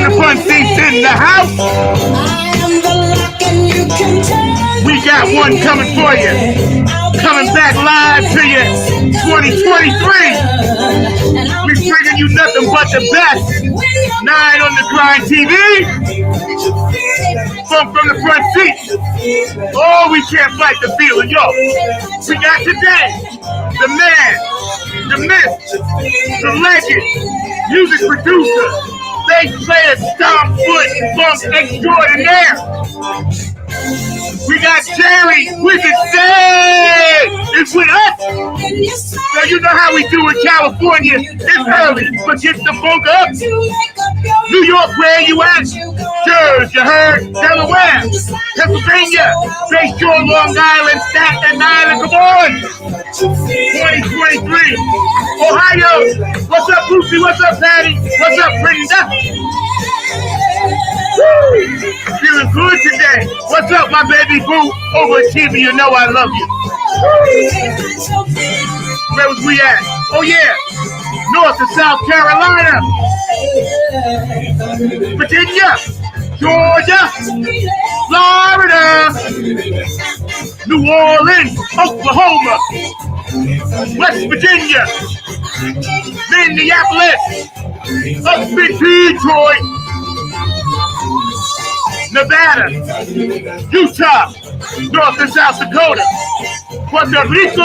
the front seats in the house. We got one coming for you. Coming back live to you 2023. We're bringing you nothing but the best. 9 on the Grind TV. From the front seat. Oh, we can't fight the feeling. Yo, we got today the man, the myth, the legend, music producer, bass player, stomp foot, funk extraordinaire. We got Jerry Wyzard is with us. So you know how we do in California. It's early, but get the funk up. New York, where you at? Jersey, you heard? Delaware, Pennsylvania, St. George, Long Island, Staten Island. Come on. 2023. Ohio. What's up, Lucy? What's up, Patty? What's up, Brenda? Woo! Feeling good today. What's up, my baby boo? Overachiever, you know I love you. Woo! Where was we at? Oh, yeah. North and South Carolina. Virginia. Georgia. Florida. New Orleans. Oklahoma. West Virginia. Minneapolis. Up in Detroit. Nevada, Utah, North and South Dakota, Puerto Rico,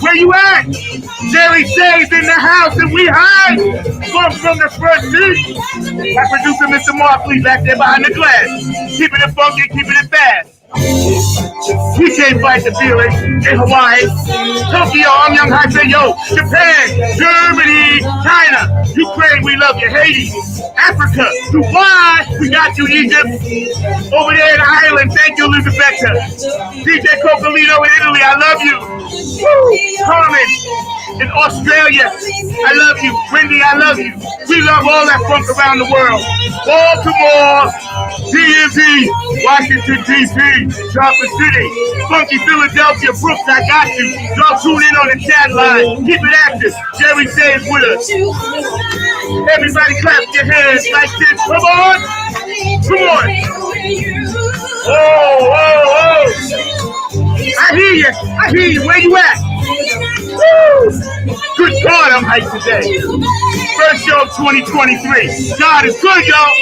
where you at? Jerry Say's in the house and we hide from the front seat. My producer, Mr. Markley, back there behind the glass, keeping it funky, keeping it fast. We can't fight the feeling in Hawaii, Tokyo, I'm Young Yo, Japan, Germany, China, Ukraine, we love you, Haiti, Africa, Dubai, we got you, Egypt, over there in Ireland, thank you, Elizabeth, DJ Coccolino in Italy, I love you, woo, Carmen in Australia, I love you, Wendy, I love you, we love all that funk around the world, Baltimore, DMV, Washington, D.C., Chocolate City, Funky Philadelphia, Brooks, I got you. Y'all tune in on the chat line. Keep it active. Jerry Say's with us. Everybody clap your hands like this. Come on. Come on. Oh, oh, oh. I hear you. I hear you. Where you at? Woo! Good God, I'm hyped today. First show of 2023. God is good, y'all.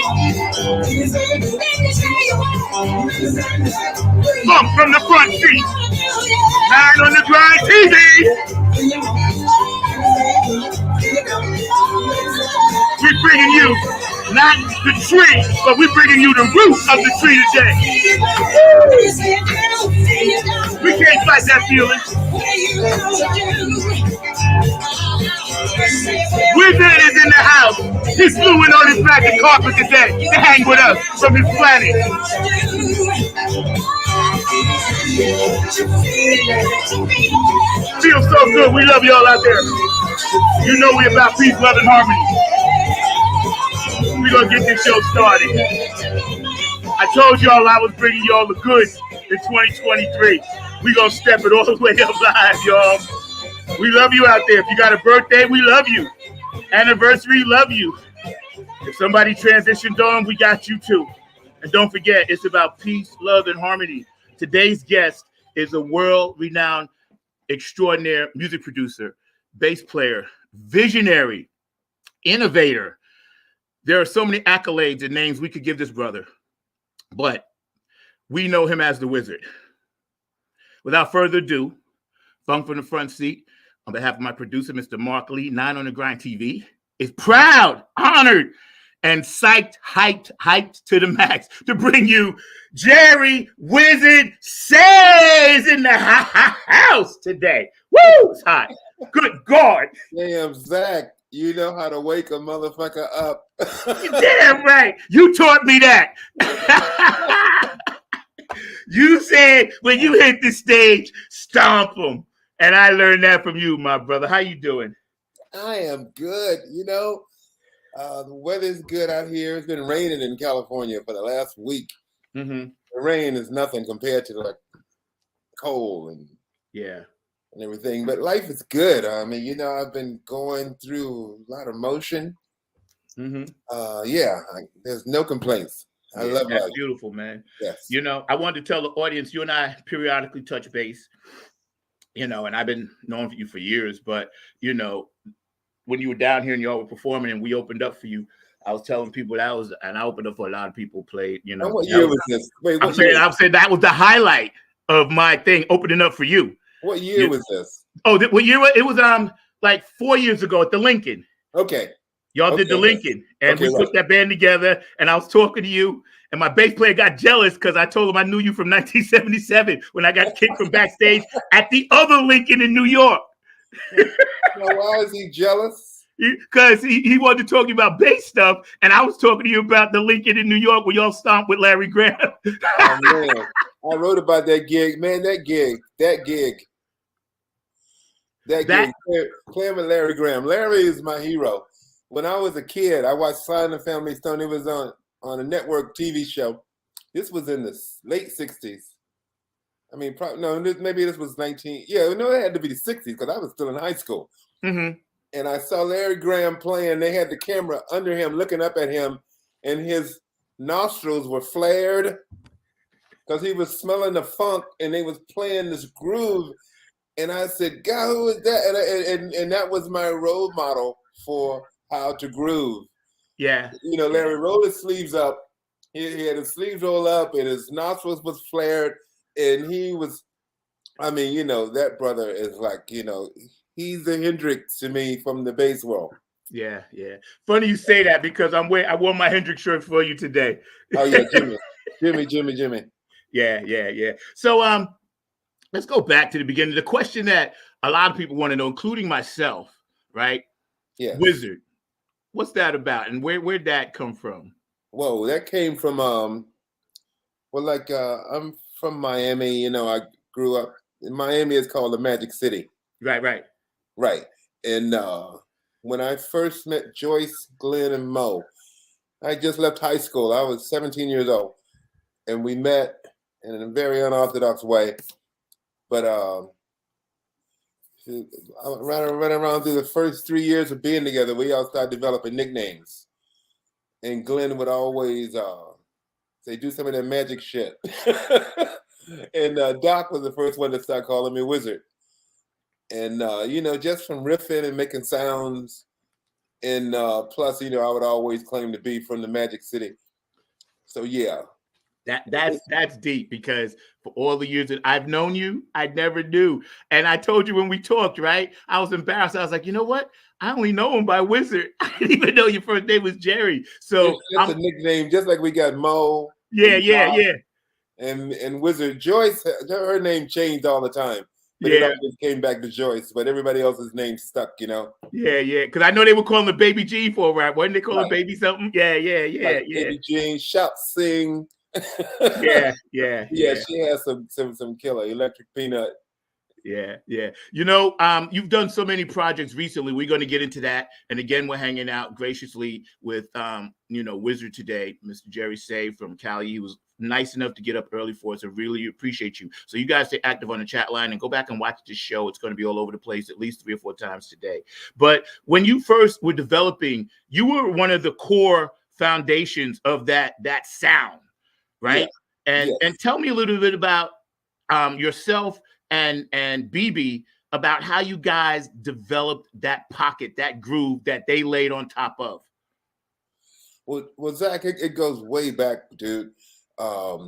Bump from the front seat. 9 on the Grind TV. We're bringing you not the tree, but we're bringing you the root of the tree today. We can't fight that feeling. Wyzard is in the house. He flew in on his magic carpet today to hang with us from his planet. Feels so good. We love y'all out there. You know we about peace, love, and harmony. We're going to get this show started. I told y'all I was bringing y'all the goods in 2023. We're going to step it all the way up live, y'all. We love you out there. If you got a birthday, we love you. Anniversary, love you. If somebody transitioned on, we got you too. And don't forget, it's about peace, love, and harmony. Today's guest is a world-renowned, extraordinary music producer, bass player, visionary, innovator. There are so many accolades and names we could give this brother, but we know him as the Wyzard. Without further ado, Funk from the front seat, on behalf of my producer, Mr. Mark Lee, 9 on the Grind TV, is proud, honored, and hyped to the max to bring you Jerry Wyzard Says in the house today. Woo! It's hot. Good God. Damn, Zach, you know how to wake a motherfucker up. Damn right. You taught me that. You said when you hit the stage, stomp them. And I learned that from you, my brother. How you doing? I am good. You know, the weather's good out here. It's been raining in California for the last week. Mm-hmm. The rain is nothing compared to like cold and everything. But life is good. I mean, you know, I've been going through a lot of motion. There's no complaints. I love that's life. beautiful, man. Yes. You know, I wanted to tell the audience, you and I periodically touch base, you know, and I've been knowing you for years, but, you know, when you were down here and y'all were performing and we opened up for you, I was telling people and I opened up for a lot of people played, you And know. what year was this? Wait, I'm saying that was the highlight of my thing, opening up for you. What year was this? Oh, what year? It was like 4 years ago at the Lincoln. Okay. Y'all did the Lincoln, and we put that band together. And I was talking to you, and my bass player got jealous because I told him I knew you from 1977 when I got kicked from backstage at the other Lincoln in New York. Now, why is he jealous? Because he wanted to talk to you about bass stuff, and I was talking to you about the Lincoln in New York where y'all stomped with Larry Graham. Oh, man. I wrote about that gig. Man, that gig. Playing with Larry Graham. Larry is my hero. When I was a kid, I watched Sly and the Family Stone. It was on a network TV show. This was in the late 60s. I mean, maybe this was 19. Yeah, no, it had to be the 60s because I was still in high school. Mm-hmm. And I saw Larry Graham playing. They had the camera under him, looking up at him, and his nostrils were flared because he was smelling the funk, and they was playing this groove. And I said, God, who is that? And that was my role model for how to groove. Yeah. You know, Larry rolled his sleeves up. He had his sleeves rolled up, and his nostrils was flared. And he was, I mean, you know, that brother is like, you know, he's the Hendrix to me from the bass world. Yeah. Funny you say that because I wore my Hendrix shirt for you today. Oh yeah, Jimmy. Yeah. So let's go back to the beginning. The question that a lot of people want to know, including myself, right? Yeah. Wyzard. What's that about, and where'd that come from? Whoa, that came from I'm from Miami. You know, I grew up in Miami. It's called the Magic City. Right. And when I first met Joyce, Glenn, and Mo, I just left high school. I was 17 years old, and we met in a very unorthodox way. But right around through the first 3 years of being together, we all started developing nicknames. And Glenn would always say, do some of that magic shit. And Doc was the first one to start calling me Wyzard. And, you know, just from riffing and making sounds. And plus, you know, I would always claim to be from the Magic City. So, yeah. That's deep because for all the years that I've known you, I never knew. And I told you when we talked, right? I was embarrassed. I was like, you know what? I only know him by Wyzard. I didn't even know your first name was Jerry. So that's a nickname, just like we got Mo. Yeah. And Wyzard. Joyce, her name changed all the time. But it always came back to Joyce. But everybody else's name stuck, you know? Yeah. Because I know they were calling the Baby G for a rap. Wasn't they calling Baby something? Yeah. Like Baby Jean, Shout, Sing. Yeah. She has some killer Electric Peanut. Yeah. You know, you've done so many projects recently. We're going to get into that. And again, we're hanging out graciously with, you know, Wyzard today, Mr. Jerry Say from Cali. He was nice enough to get up early for us. I really appreciate you. So you guys stay active on the chat line and go back and watch this show. It's going to be all over the place at least 3 or 4 times today. But when you first were developing, you were one of the core foundations of that sound. Right. Yeah. And tell me a little bit about yourself and BB about how you guys developed that pocket, that groove that they laid on top of. Well, Zach, it goes way back, dude. I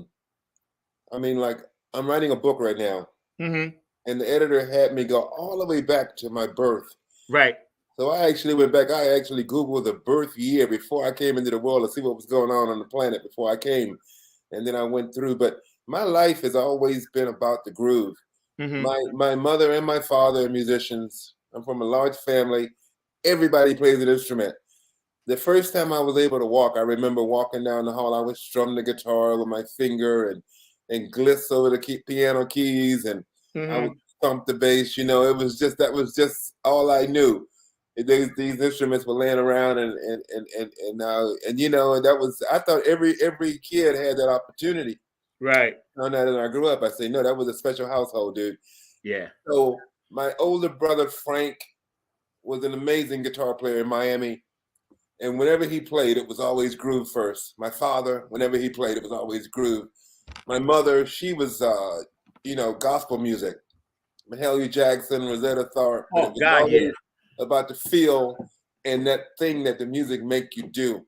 mean, like, I'm writing a book right now, and the editor had me go all the way back to my birth. Right. So I actually went back. I actually Googled the birth year before I came into the world to see what was going on the planet before I came. And then I went through. But my life has always been about the groove. My mother and my father are musicians. I'm from a large family. Everybody plays an instrument. The first time I was able to walk, I remember walking down the hall. I would strum the guitar with my finger and gliss over the piano keys, and I would thump the bass. You know, that was just all I knew. These instruments were laying around, and you know, and that was, I thought every kid had that opportunity. Right. Now that I grew up, I say, no, that was a special household, dude. Yeah. So my older brother Frank was an amazing guitar player in Miami. And whenever he played, it was always groove first. My father, whenever he played, it was always groove. My mother, she was, gospel music. Mahalia Jackson, Rosetta Tharpe, but it Oh was God, yeah. always about the feel and that thing that the music make you do.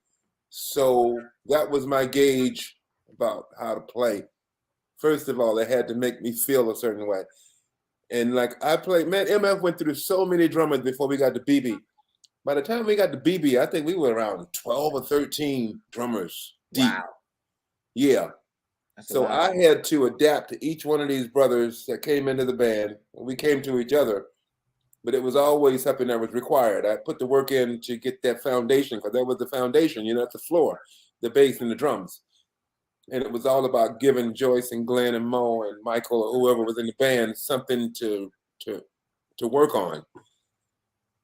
So that was my gauge about how to play. First of all, they had to make me feel a certain way. And like I played, man, MF went through so many drummers before we got to BB. By the time we got to BB, I think we were around 12 or 13 drummers deep. Wow. Yeah. That's So I had to adapt to each one of these brothers that came into the band. We came to each other, but it was always something that was required. I put the work in to get that foundation because that was the foundation, that's the floor, the bass and the drums. And it was all about giving Joyce and Glenn and Mo and Michael or whoever was in the band something to work on.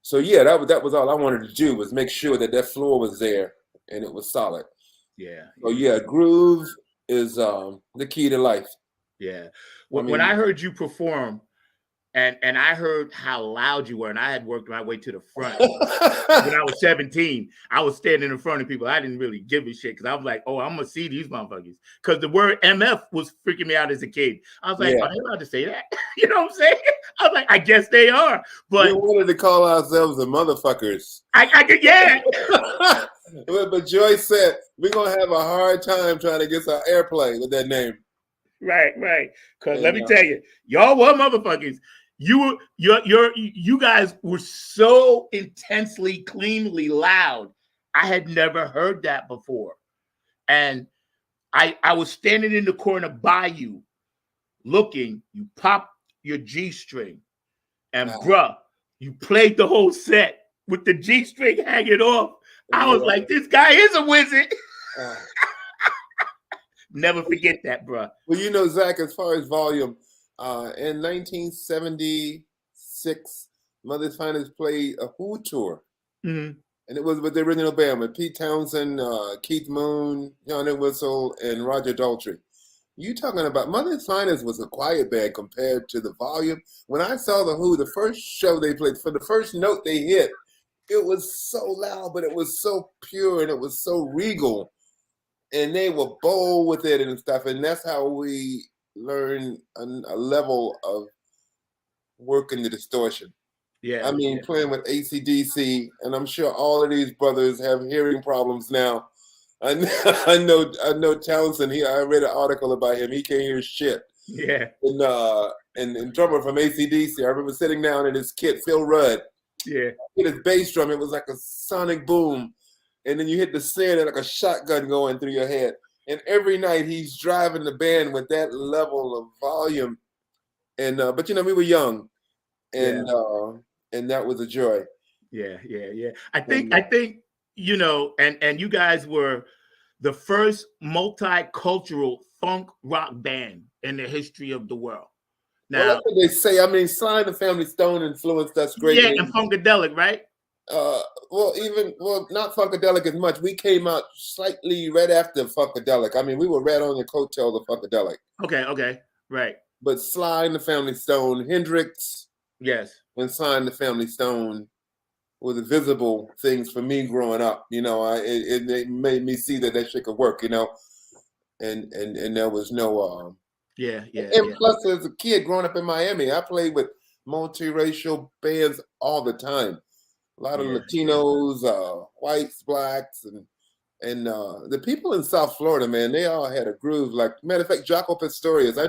So yeah, that was all I wanted to do was make sure that that floor was there and it was solid. Yeah. So yeah, groove is the key to life. Yeah. When I heard you perform, and I heard how loud you were, and I had worked my way to the front. When I was 17, I was standing in front of people. I didn't really give a shit because I was like, oh, I'm going to see these motherfuckers. Because the word MF was freaking me out as a kid. I was like, are they allowed to say that? You know what I'm saying? I was like, I guess they are. But we wanted to call ourselves the motherfuckers. I could, yeah. But Joyce said, we're going to have a hard time trying to get our airplay with that name. Right. Because let me tell you, y'all were motherfuckers. You guys were so intensely, cleanly loud. I had never heard that before. And I was standing in the corner by you, looking, you popped your G string. And bruh, you played the whole set with the G string hanging off. I was like, this guy is a wizard. Never forget that, bruh. Well, Zach, as far as volume, in 1976, Mother's Finest played a Who tour. Mm-hmm. And it was with the original band with Pete Townsend, Keith Moon, Johnny Whistle, and Roger Daltrey. You talking about Mother's Finest was a quiet band compared to the volume. When I saw the Who, the first show they played, for the first note they hit, it was so loud, but it was so pure and it was so regal. And they were bold with it and stuff. And that's how we learned a level of working the distortion. Yeah. Playing with AC/DC, and I'm sure all of these brothers have hearing problems now. I know Townsend. I read an article about him. He can't hear shit. Yeah. And drummer from AC/DC. I remember sitting down at his kit, Phil Rudd. Yeah. Hit his bass drum. It was like a sonic boom, and then you hit the snare, and like a shotgun going through your head. And every night he's driving the band with that level of volume. And but we were young, and that was a joy. Yeah. I think and you guys were the first multicultural funk rock band in the history of the world. Now, that's what they say. Sly and the Family Stone influenced us greatly. Yeah, and Funkadelic, right? Not Funkadelic as much. We came out slightly right after Funkadelic. We were right on the coattail of Funkadelic. Okay, right. But Sly and the Family Stone, Hendrix, yes, and Sly and the Family Stone were the visible things for me growing up. It made me see that shit could work. And there was no. And plus, as a kid growing up in Miami, I played with multiracial bands all the time. A lot of Latinos, whites, blacks, and the people in South Florida, man, they all had a groove. Like, matter of fact, Jaco Pastorius. I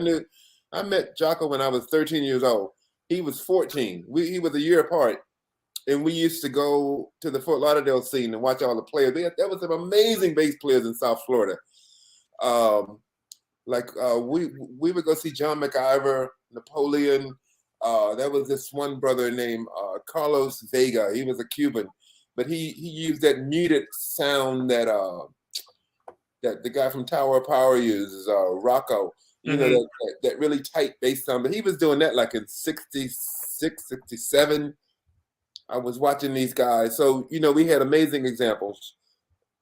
met Jaco when I was 13 years old. He was 14. He was a year apart. And we used to go to the Fort Lauderdale scene and watch all the players. There was some amazing bass players in South Florida. We would go see John McIver, Napoleon. There was this one brother named Carlos Vega. He was a Cuban, but he used that muted sound that the guy from Tower of Power uses, Rocco. That really tight bass sound. But he was doing that like in 66, 67. I was watching these guys. So, we had amazing examples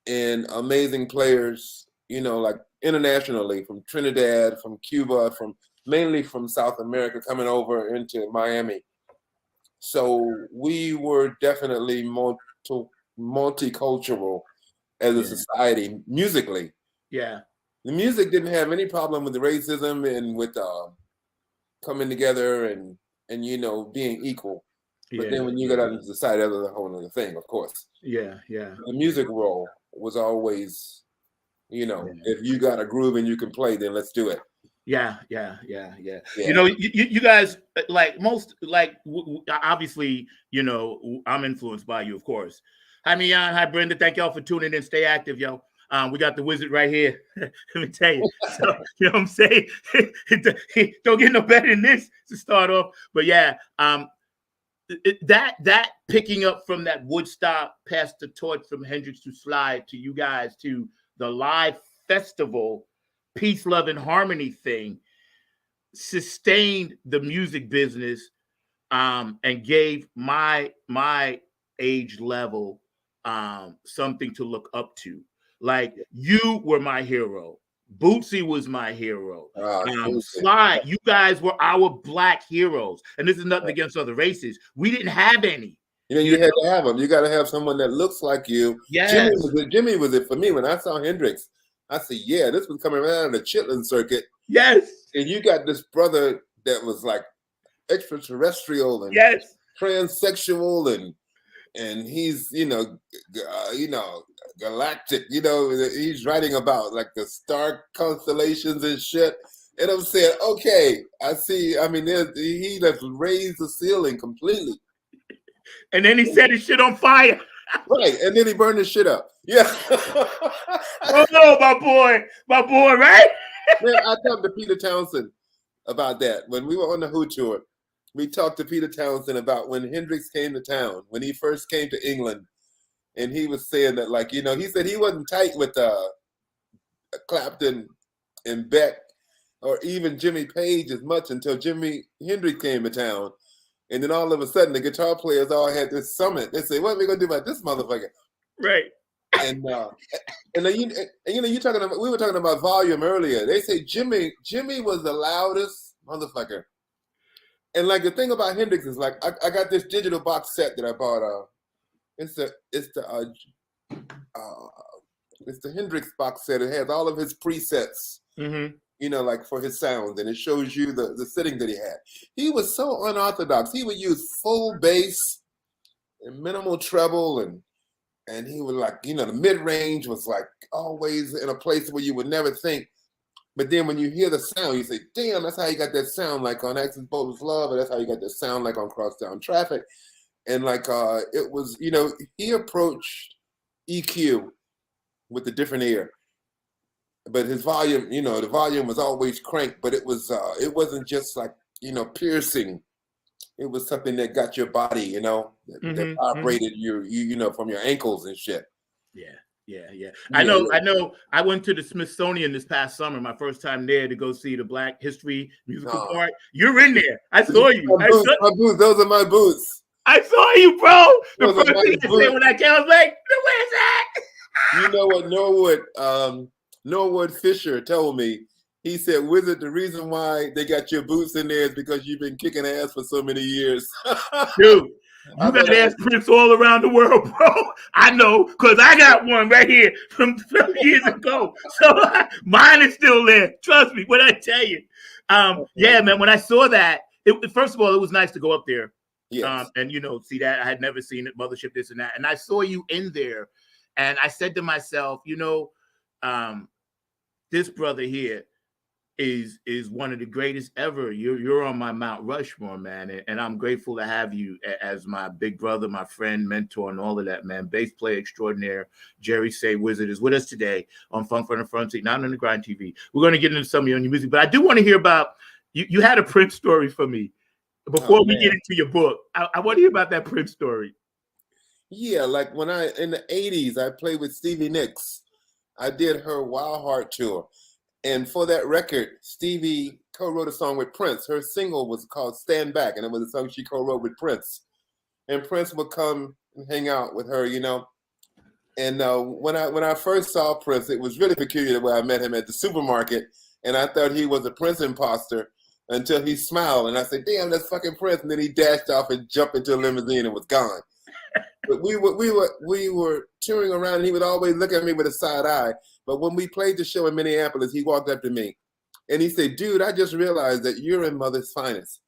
and amazing players, like internationally from Trinidad, from Cuba, mainly from South America coming over into Miami. So we were definitely multicultural as a society musically. Yeah. The music didn't have any problem with the racism and with coming together and being equal. But then when you got out into society, that was a whole other thing, of course. Yeah, yeah. The music role was always, if you got a groove and you can play, then let's do it. Yeah. You guys, obviously, I'm influenced by you, of course. Hi, Mian. Hi, Brenda. Thank y'all for tuning in. Stay active, yo. We got the Wyzard right here. Let me tell you. So, you know what I'm saying? Don't get no better than this to start off. But yeah, that picking up from that Woodstock, passed the torch from Hendrix to Slide to you guys to the live festival, peace, love, and harmony thing, sustained the music business, and gave my age level something to look up to. Like, you were my hero. Bootsy was my hero. Slide, you guys were our black heroes. And this is nothing against other races. We didn't have any. You had to have them. You got to have someone that looks like you. Yes. Jimmy was it for me. When I saw Hendrix, I said, yeah, this was coming around the Chitlin circuit. Yes. And you got this brother that was like extraterrestrial and transsexual and he's galactic. He's writing about like the star constellations and shit. And I'm saying, okay, I see. I mean, he just raised the ceiling completely. And then he set his shit on fire. Right, and then he burned his shit up. Yeah. Oh no, my boy, right? Man, I talked to Peter Townsend about that when we were on the Who tour. We talked to Peter Townsend about when Hendrix came to town, when he first came to England, and he was saying that, like, he said he wasn't tight with Clapton and Beck or even Jimmy Page as much until Jimi Hendrix came to town. And then all of a sudden, the guitar players all had this summit. They say, "What are we gonna do about this motherfucker?" Right. And then you talking about, we were talking about volume earlier. They say Jimmy was the loudest motherfucker. And like the thing about Hendrix is like I got this digital box set that I bought. It's the Hendrix box set. It has all of his presets. Mm-hmm. Like for his sounds, and it shows you the setting that he had. He was so unorthodox. He would use full bass and minimal treble, and he would like, the mid-range was like always in a place where you would never think. But then when you hear the sound, you say, damn, that's how you got that sound like on Access Bold's Love, or that's how you got that sound like on Crosstown Traffic. And like it was, he approached EQ with a different ear. But his volume, the volume was always cranked, but it wasn't just like, piercing. It was something that got your body, that vibrated you from your ankles and shit. Yeah. I know. I went to the Smithsonian this past summer, my first time there, to go see the Black History musical part. You're in there. I saw you. My boots. Those are my boots. I saw you, bro. The first thing I said when I came, I was like, where's that? You know what Norwood Fisher told me? He said, Wyzard, the reason why they got your boots in there is because you've been kicking ass for so many years. Dude, you got ass prints all around the world, bro. I know, because I got one right here from years ago. So mine is still there. Trust me when I tell you. Yeah, man, when I saw that, first of all, it was nice to go up there. Yes. And, see that. I had never seen it, Mothership, this and that. And I saw you in there. And I said to myself, this brother here is one of the greatest ever. You're on my Mount Rushmore, man, and I'm grateful to have you as my big brother, my friend, mentor, and all of that, man. Bass player extraordinaire Jerry Say Wyzard is with us today on Funk from the Front Seat, not on the Grind TV. We're going to get into some of your new music, but I do want to hear about you. You had a Prince story for me before we get into your book. I want to hear about that Prince story. Yeah, like when in the 80s, I played with Stevie Nicks. I did her Wild Heart tour. And for that record, Stevie co-wrote a song with Prince. Her single was called Stand Back, and it was a song she co-wrote with Prince. And Prince would come and hang out with her, And when I first saw Prince, it was really peculiar the way I met him at the supermarket. And I thought he was a Prince imposter until he smiled. And I said, damn, that's fucking Prince. And then he dashed off and jumped into a limousine and was gone. But we were touring around, and he would always look at me with a side eye. But when we played the show in Minneapolis, he walked up to me and he said, "Dude, I just realized that you're in Mother's Finest."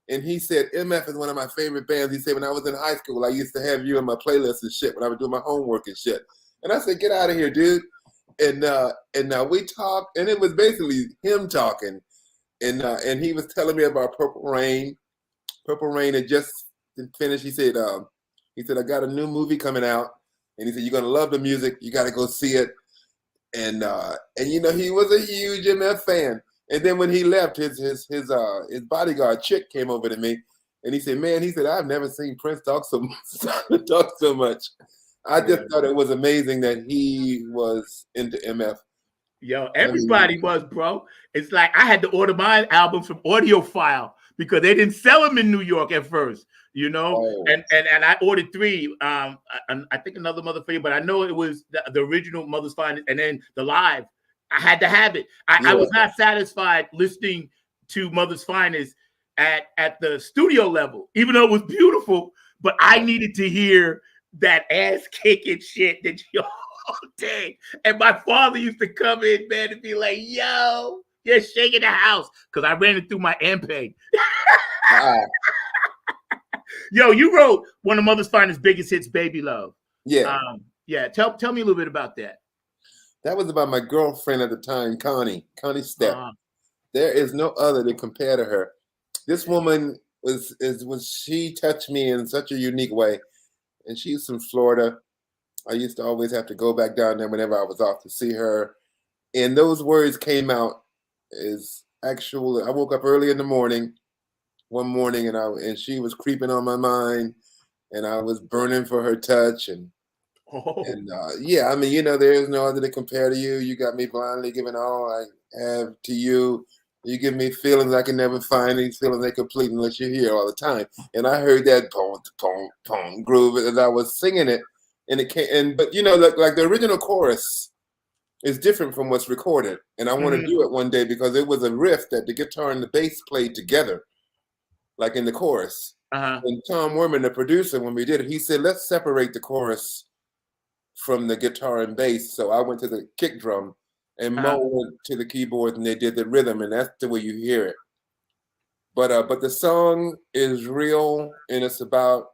And he said, "MF is one of my favorite bands." He said, "When I was in high school, I used to have you in my playlist and shit when I was doing my homework and shit." And I said, "Get out of here, dude." And we talked, and it was basically him talking. And he was telling me about Purple Rain. Purple Rain had just finished. He said, "I got a new movie coming out." And he said, "You're gonna love the music. You got to go see it." And he was a huge MF fan. And then when he left, his bodyguard chick came over to me, and he said, "Man," he said, "I've never seen Prince talk so much." I just thought it was amazing that he was into MF. Yo, everybody was, bro. It's like I had to order my albums from AudioFile because they didn't sell them in New York at first, Oh. And I ordered 3. I think another Mother for You, but I know it was the original Mother's Finest, and then the live. I had to have it. I was not satisfied listening to Mother's Finest at the studio level, even though it was beautiful. But I needed to hear that ass kicking shit that y'all did. And my father used to come in, man, and be like, "Yo, you're shaking the house," because I ran it through my MPEG. Yo, you wrote one of Mother's Finest biggest hits, "Baby Love." Yeah. Tell me a little bit about that. That was about my girlfriend at the time, Connie Stepp. There is no other to compare to her. This woman she touched me in such a unique way. And she's from Florida. I used to always have to go back down there whenever I was off to see her. And those words came out as actual. I woke up early in the morning, one morning, and she was creeping on my mind, and I was burning for her touch. There is no other to compare to you. You got me blindly giving all I have to you. You give me feelings I can never find. These feelings ain't complete unless you're here all the time. And I heard that pong, pong, pong groove as I was singing it. And it came, but like the original chorus is different from what's recorded. And I want to do it one day because it was a riff that the guitar and the bass played together, like in the chorus. And Tom Werman, the producer, when we did it, he said, "Let's separate the chorus from the guitar and bass." So I went to the kick drum, and Mo went to the keyboard, and they did the rhythm, and that's the way you hear it. But the song is real, and it's about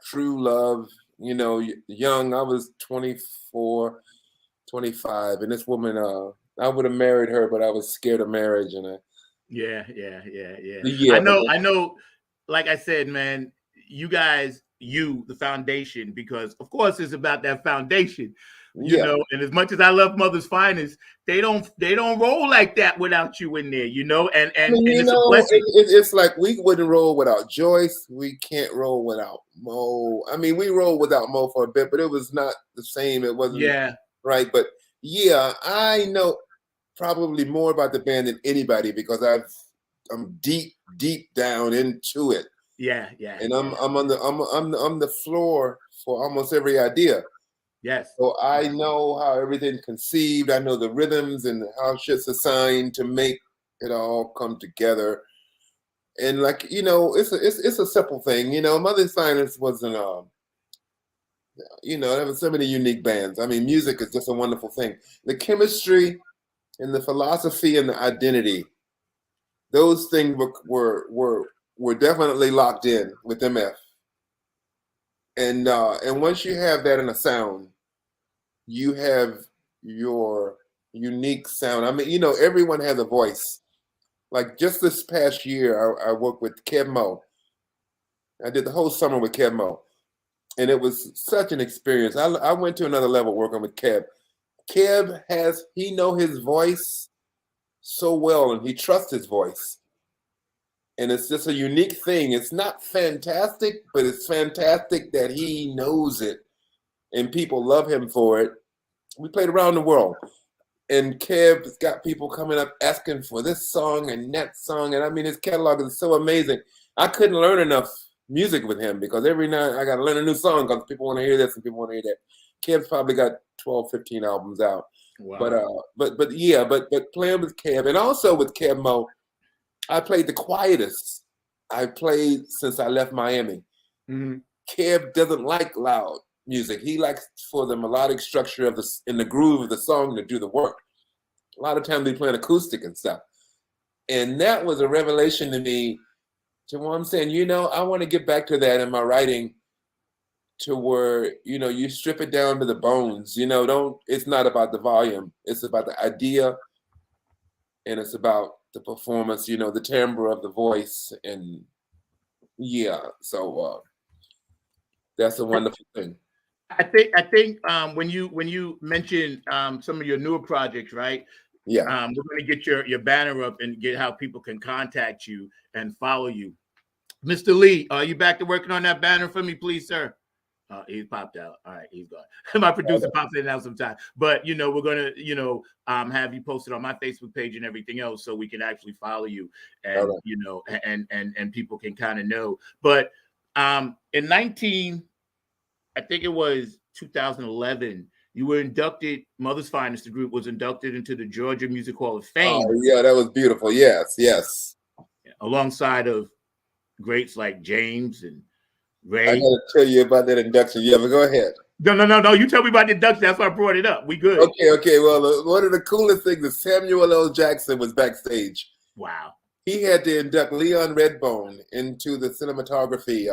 true love. Young, I was 24, 25, and this woman, I would have married her, but I was scared of marriage, and Yeah. I know. Like I said, man, you guys, the foundation, because of course it's about that foundation. And as much as I love Mother's Finest, they don't roll like that without you in there, and it's a blessing. It's like we wouldn't roll without Joyce. We can't roll without Mo. I mean, we rolled without Mo for a bit, but it was not the same. It wasn't right. But I know probably more about the band than anybody because I'm deep down into it. Yeah. And I'm on the floor for almost every idea. Yes. So I know how everything's conceived. I know the rhythms and how shit's assigned to make it all come together. And it's a simple thing. Mother's Finest wasn't there were so many unique bands. I mean, music is just a wonderful thing. The chemistry and the philosophy and the identity, those things were definitely locked in with MF. And once you have that in a sound, you have your unique sound. I mean, everyone has a voice. Like just this past year, I worked with Kev Mo. I did the whole summer with Kev Mo. And it was such an experience. I went to another level working with Kev. Kev he know his voice so well, and he trusts his voice. And it's just a unique thing. It's not fantastic, but it's fantastic that he knows it. And people love him for it. We played around the world. And Kev's got people coming up asking for this song and that song. And I mean, his catalog is so amazing. I couldn't learn enough music with him because every night I got to learn a new song because people want to hear this and people want to hear that. Kev's probably got 12, 15 albums out. Wow. But playing with Kev and also with Kev Mo, I played the quietest I played since I left Miami. Mm-hmm. Kev doesn't like loud music. He likes for the melodic structure of in the groove of the song to do the work. A lot of times they play an acoustic and stuff. And that was a revelation to me, to where I'm saying, I want to get back to that in my writing, to where, you strip it down to the bones. It's not about the volume. It's about the idea, and it's about the performance, the timbre of the voice. And so that's a wonderful thing. I think when you mentioned some of your newer projects, right? Yeah. We're going to get your banner up and get how people can contact you and follow you. Mr. Lee, are you back to working on that banner for me, please, sir? He popped out. All right, he's gone. My producer pops in and out sometime. But we're gonna have you posted on my Facebook page and everything else, so we can actually follow you, and and people can kind of know. But in I think it was 2011, you were inducted. Mother's Finest, the group, was inducted into the Georgia Music Hall of Fame. Oh yeah, that was beautiful. Yes. Alongside of greats like James and Ray. I gotta tell you about that induction. Yeah, but go ahead. No. You tell me about the induction. That's why I brought it up. We good. Okay. Well, one of the coolest things is Samuel L. Jackson was backstage. Wow. He had to induct Leon Redbone into the cinematography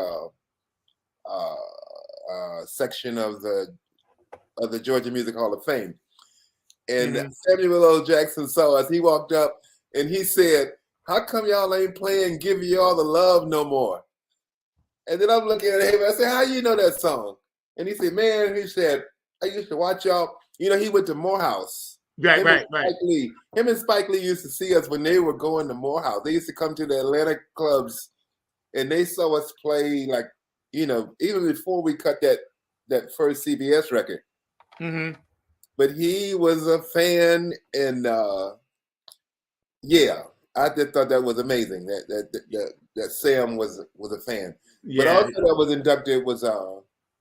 section of the Georgia Music Hall of Fame. And Samuel L. Jackson saw us. He walked up and he said, "How come y'all ain't playing Give You All the Love no more?" And then I'm looking at him. I said, "How you know that song?" And he said, "Man," he said, "I used to watch y'all." He went to Morehouse. Right. Him and Spike Lee used to see us when they were going to Morehouse. They used to come to the Atlanta clubs, and they saw us play, like, even before we cut that first CBS record. Mm-hmm. But he was a fan, and I just thought that was amazing. That Sam was a fan. Yeah. But also that was inducted was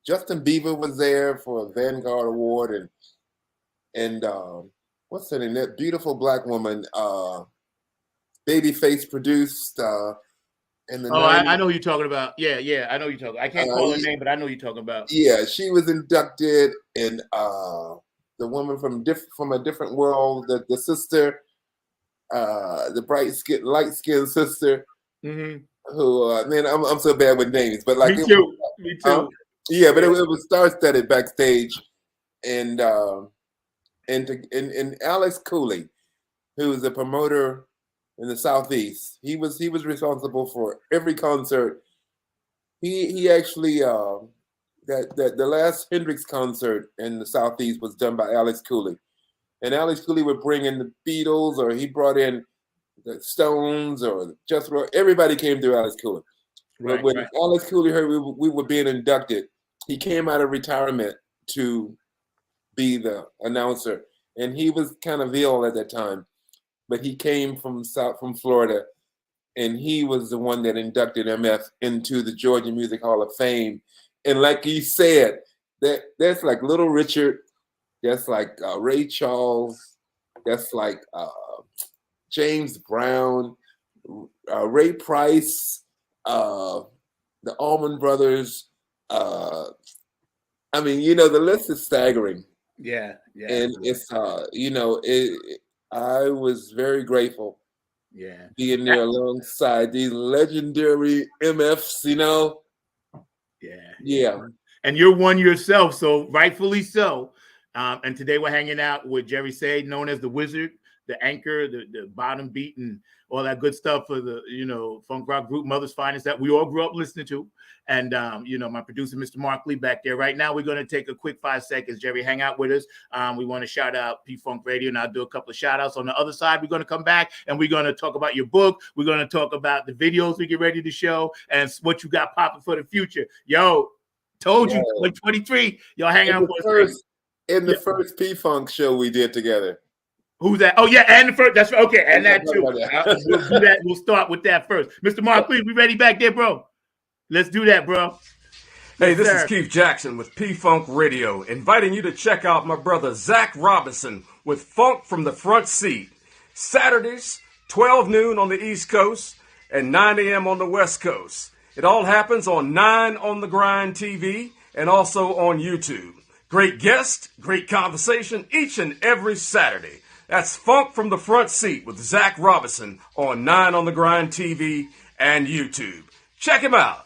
Justin Bieber was there for a Vanguard Award, and what's her name? That beautiful black woman, Babyface produced. I know who you're talking about. Yeah, I know you're talking. I can't call her name, but I know you're talking about. Yeah, she was inducted, and the woman from a different world, the sister, the light skinned sister. Mm-hmm. Who man, I'm so bad with names, but like me too. Yeah, but it was star-studded backstage, and Alex Cooley, who was a promoter in the Southeast, he was responsible for every concert. He actually the last Hendrix concert in the Southeast was done by Alex Cooley, and Alex Cooley would bring in the Beatles, or he brought in the Stones, or just everybody came through Alex Cooley. Right, when Alex Cooley heard we were being inducted, he came out of retirement to be the announcer, and he was kind of ill at that time, but he came from Florida, and he was the one that inducted MF into the Georgia Music Hall of Fame. And like you said, that's like Little Richard, that's like Ray Charles, that's like James Brown, Ray Price, the Allman Brothers. I mean, the list is staggering. Yeah. And it's I was very grateful. Yeah. Being there alongside these legendary MFs, Yeah. And you're one yourself, so rightfully so. And today we're hanging out with Jerry Say, known as the Wyzard, the anchor, the bottom beat, and all that good stuff for the funk rock group Mother's Finest that we all grew up listening to. And my producer, Mr. Mark Lee, back there. Right now, we're going to take a quick 5 seconds. Jerry, hang out with us. We want to shout out P-Funk Radio, and I'll do a couple of shout outs. On the other side, we're going to come back and we're going to talk about your book. We're going to talk about the videos we get ready to show and what you got popping for the future. Yo, told you, 2023. Y'all hang out for us. In the first P-Funk show we did together. Who's that? Oh, yeah, and the first. That's okay, and that too. We'll do that. We'll start with that first. Mr. Mark Lee, we ready back there, bro? Let's do that, bro. Hey, this is Keith Jackson with P-Funk Radio, inviting you to check out my brother Zach Robinson with Funk from the Front Seat. Saturdays, 12 noon on the East Coast and 9 a.m. on the West Coast. It all happens on 9 on the Grind TV and also on YouTube. Great guests, great conversation each and every Saturday. That's Funk from the Front Seat with Zach Robinson on 9 on the Grind TV and YouTube. Check him out.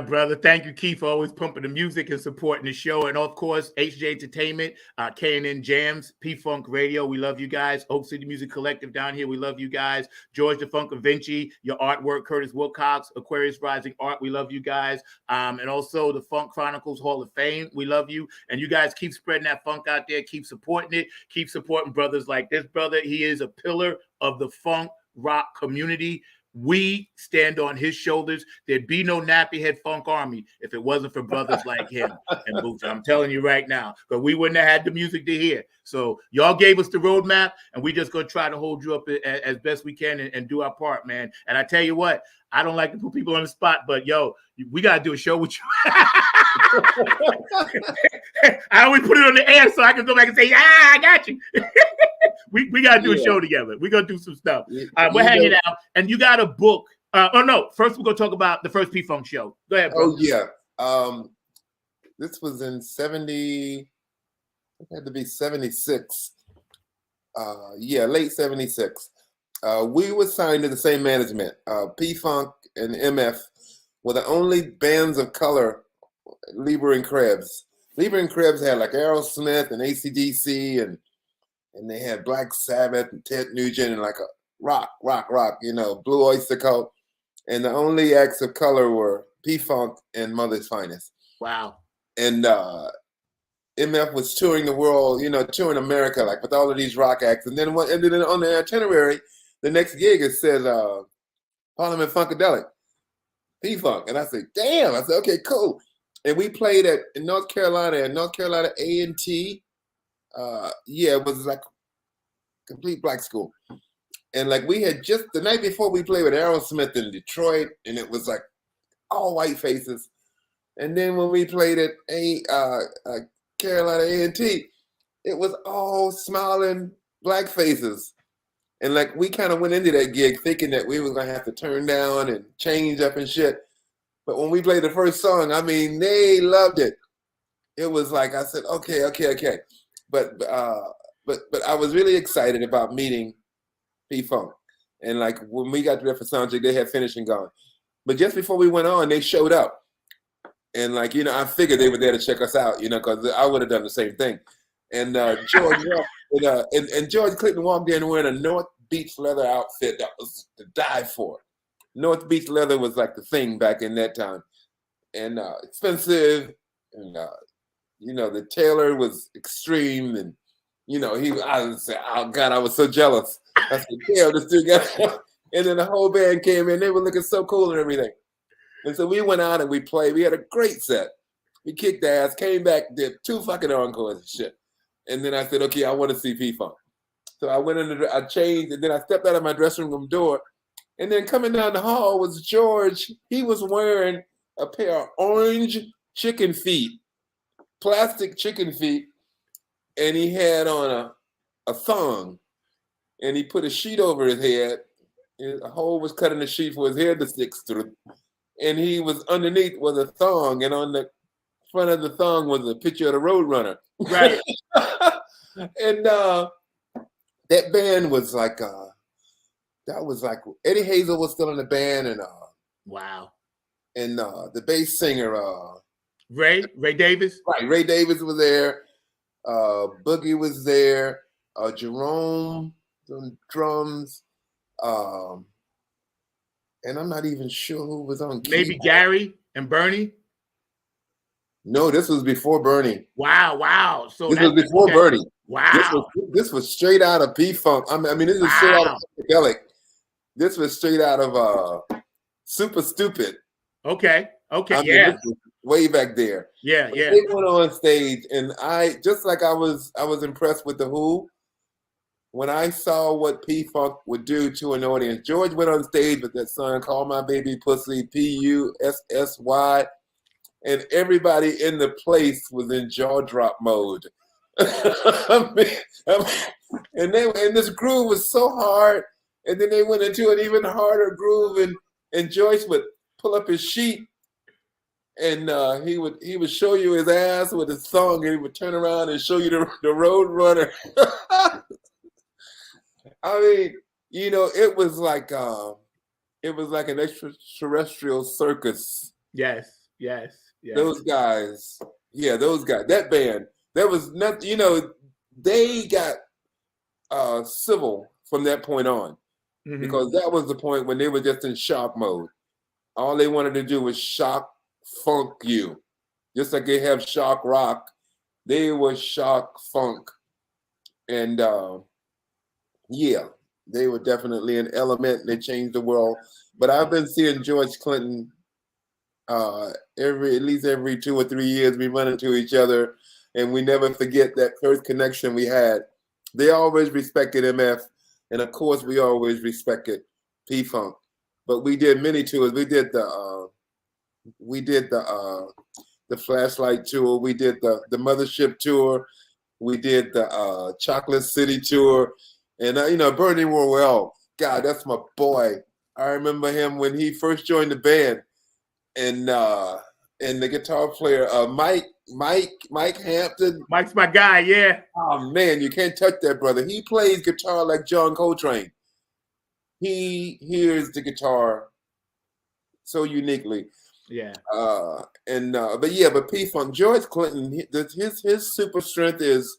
Brother. Thank you, Keith, for always pumping the music and supporting the show. And of course, HJ Entertainment, K&N Jams, P-Funk Radio. We love you guys. Oak City Music Collective down here. We love you guys. George the Funk Vinci, your artwork, Curtis Wilcox, Aquarius Rising Art. We love you guys. And also the Funk Chronicles Hall of Fame. We love you. And you guys keep spreading that funk out there. Keep supporting it. Keep supporting brothers like this brother. He is a pillar of the funk rock community. We stand on his shoulders. There'd be no nappy head funk army if it wasn't for brothers like him and Boots. I'm telling you right now, because we wouldn't have had the music to hear. So y'all gave us the roadmap, and we just gonna try to hold you up as best we can and do our part, man. And I tell you what, I don't like to put people on the spot, but yo, we gotta do a show with you. I always put it on the air so I can go back and say, I got you. we got to do a show together. We're going to do some stuff. We're hanging out. And you got a book. First we're going to talk about the first P-Funk show. Go ahead, bro. Oh, yeah. This was in 70. It had to be 76. Late 76. We were signed to the same management. P-Funk and MF were the only bands of color, Lieber and Krebs. Lieber and Krebs had like Aerosmith and AC/DC, and they had Black Sabbath and Ted Nugent and like a rock, Blue Oyster Cult. And the only acts of color were P-Funk and Mother's Finest. Wow. And MF was touring the world, touring America, like with all of these rock acts. And then on the itinerary, the next gig, it said Parliament Funkadelic, P-Funk. And I said, damn. I said, okay, cool. And we played in North Carolina A&T. It was like complete black school. And like we had just the night before we played with Aerosmith in Detroit, and it was like all white faces. And then when we played at Carolina A&T, it was all smiling black faces. And like we kind of went into that gig thinking that we were gonna have to turn down and change up and shit. But when we played the first song, I mean, they loved it. It was like I said, okay. But I was really excited about meeting P-Funk. And like when we got there for soundcheck, they had finished and gone. But just before we went on, they showed up. And like, I figured they were there to check us out, because I would have done the same thing. And George Clinton walked in wearing a North Beach leather outfit that was to die for. North Beach leather was like the thing back in that time, and expensive, and the tailor was extreme, and I was saying, oh God, I was so jealous. I said, damn, this dude got, and then the whole band came in, they were looking so cool and everything, and so we went out and we played. We had a great set. We kicked ass, came back, did 2 fucking encores and shit, and then I said, okay, I want to see P-Funk. So I went in, I changed, and then I stepped out of my dressing room door. And then coming down the hall was George. He was wearing a pair of orange chicken feet, plastic chicken feet, and he had on a thong. And he put a sheet over his head. A hole was cut in the sheet for his head to stick through. And he was underneath with a thong, and on the front of the thong was a picture of the Roadrunner. Right. And that band was like... that was like Eddie Hazel was still in the band, and wow. And the bass singer Ray Davis. Right, Ray Davis was there. Boogie was there. Jerome on drums. And I'm not even sure who was on keyboard. Maybe Gary and Bernie. No, this was before Bernie. Wow. So this was before Bernie. Wow. This was straight out of P-Funk. I mean, this is straight out of Funkadelic. This was straight out of Super Stupid. Okay. I mean, way back there. Yeah. They went on stage, and I was impressed with the Who. When I saw what P-Funk would do to an audience, George went on stage with that song, Call My Baby Pussy, Pussy, and everybody in the place was in jaw drop mode. And this groove was so hard. And then they went into an even harder groove, and Joyce would pull up his sheet, and he would show you his ass with his song, and he would turn around and show you the Road Runner. I mean, it was like an extraterrestrial circus. Yes. Those guys, that band, there was nothing. They got civil from that point on, because that was the point when they were just in shock mode. All they wanted to do was shock funk you, just like they have shock rock. They were shock funk, and they were definitely an element. They changed the world. But I've been seeing George Clinton at least every 2 or 3 years. We run into each other, and we never forget that first connection we had. They always respected MF, and of course we always respected P-Funk. But we did many tours. We did the Flashlight tour. We did the Mothership tour. We did the Chocolate City tour. And Bernie Worrell, God, that's my boy. I remember him when he first joined the band, and the guitar player Mike Hampton. Mike's my guy, yeah. Oh man, you can't touch that brother. He plays guitar like John Coltrane. He hears the guitar so uniquely. Yeah. But P-Funk, George Clinton, his super strength is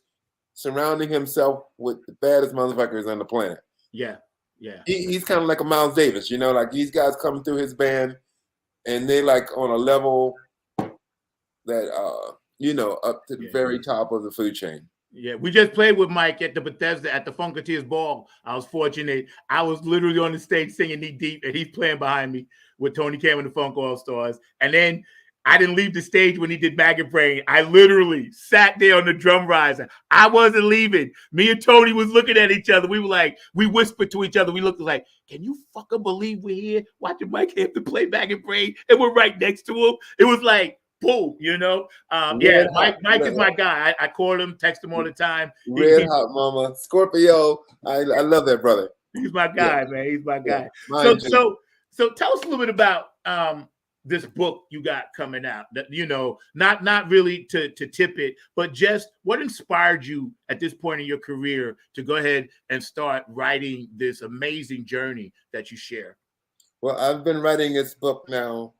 surrounding himself with the baddest motherfuckers on the planet. Yeah. He's kind of like a Miles Davis, like these guys coming through his band, and they like on a level that up to the very top of the food chain. Yeah, we just played with Mike at the Bethesda at the Funketeers Ball. I was fortunate. I was literally on the stage singing Knee Deep, and he's playing behind me with Tony Cam and the Funk All Stars. And then I didn't leave the stage when he did Maggot Brain. I literally sat there on the drum riser. I wasn't leaving. Me and Tony was looking at each other. We were like, we whispered to each other. We looked like, can you fucking believe we're here watching Mike Hampton play Maggot Brain? And we're right next to him. It was like, boom, Mike is my guy. I call him, text him all the time. Red Hot Mama, Scorpio. I love that brother. He's my guy, man. He's my guy. Yeah, so tell us a little bit about this book you got coming out. That not really to tip it, but just what inspired you at this point in your career to go ahead and start writing this amazing journey that you share. Well, I've been writing this book now.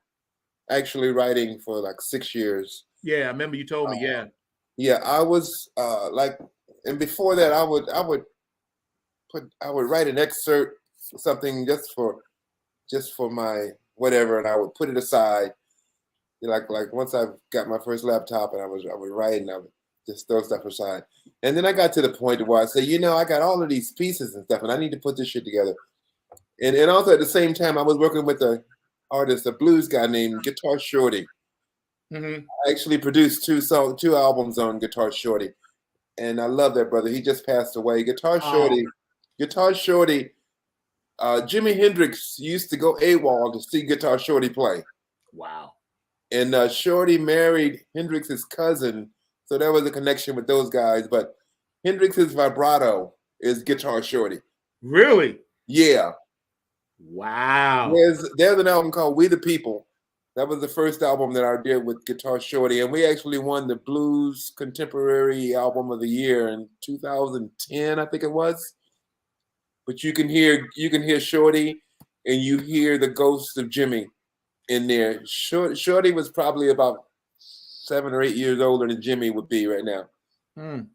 Actually writing for like 6 years. Yeah, I remember you told me. Yeah, I was and before that, I would write an excerpt, something just for my whatever, and I would put it aside. Like once I got my first laptop, and I would write, and I would just throw stuff aside. And then I got to the point where I said, I got all of these pieces and stuff, and I need to put this shit together. And also at the same time, I was working with a blues guy named Guitar Shorty. I actually produced two albums on Guitar Shorty, and I love that brother. He just passed away. Guitar Shorty. Jimi Hendrix used to go AWOL to see Guitar Shorty play. Wow. And Shorty married Hendrix's cousin, so there was a connection with those guys. But Hendrix's vibrato is Guitar Shorty. Really? Yeah. Wow. There's an album called We the People. That was the first album that I did with Guitar Shorty, and we actually won the Blues Contemporary Album of the Year in 2010, I think it was. But you can hear Shorty, and you hear the ghost of Jimmy in there. Shorty was probably about 7 or 8 years older than Jimmy would be right now. And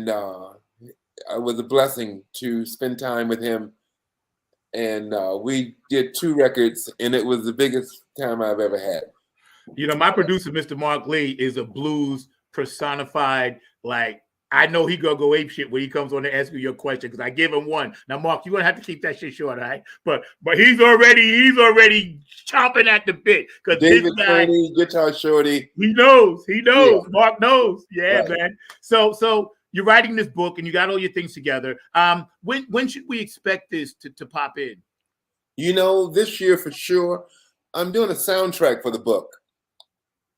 it was a blessing to spend time with him. And we did 2 records, and it was the biggest time I've ever had. My producer, Mr. Mark Lee, is a blues personified. Like, I know he gonna go apeshit when he comes on to ask you your question, because I give him one. Now, Mark, you're gonna have to keep that shit short, all right? But he's already chomping at the bit, because David this guy, Guitar Shorty, he knows. Yeah. Mark knows. Yeah, right. Man. So you're writing this book, and you got all your things together. When should we expect this to pop in? This year for sure. I'm doing a soundtrack for the book.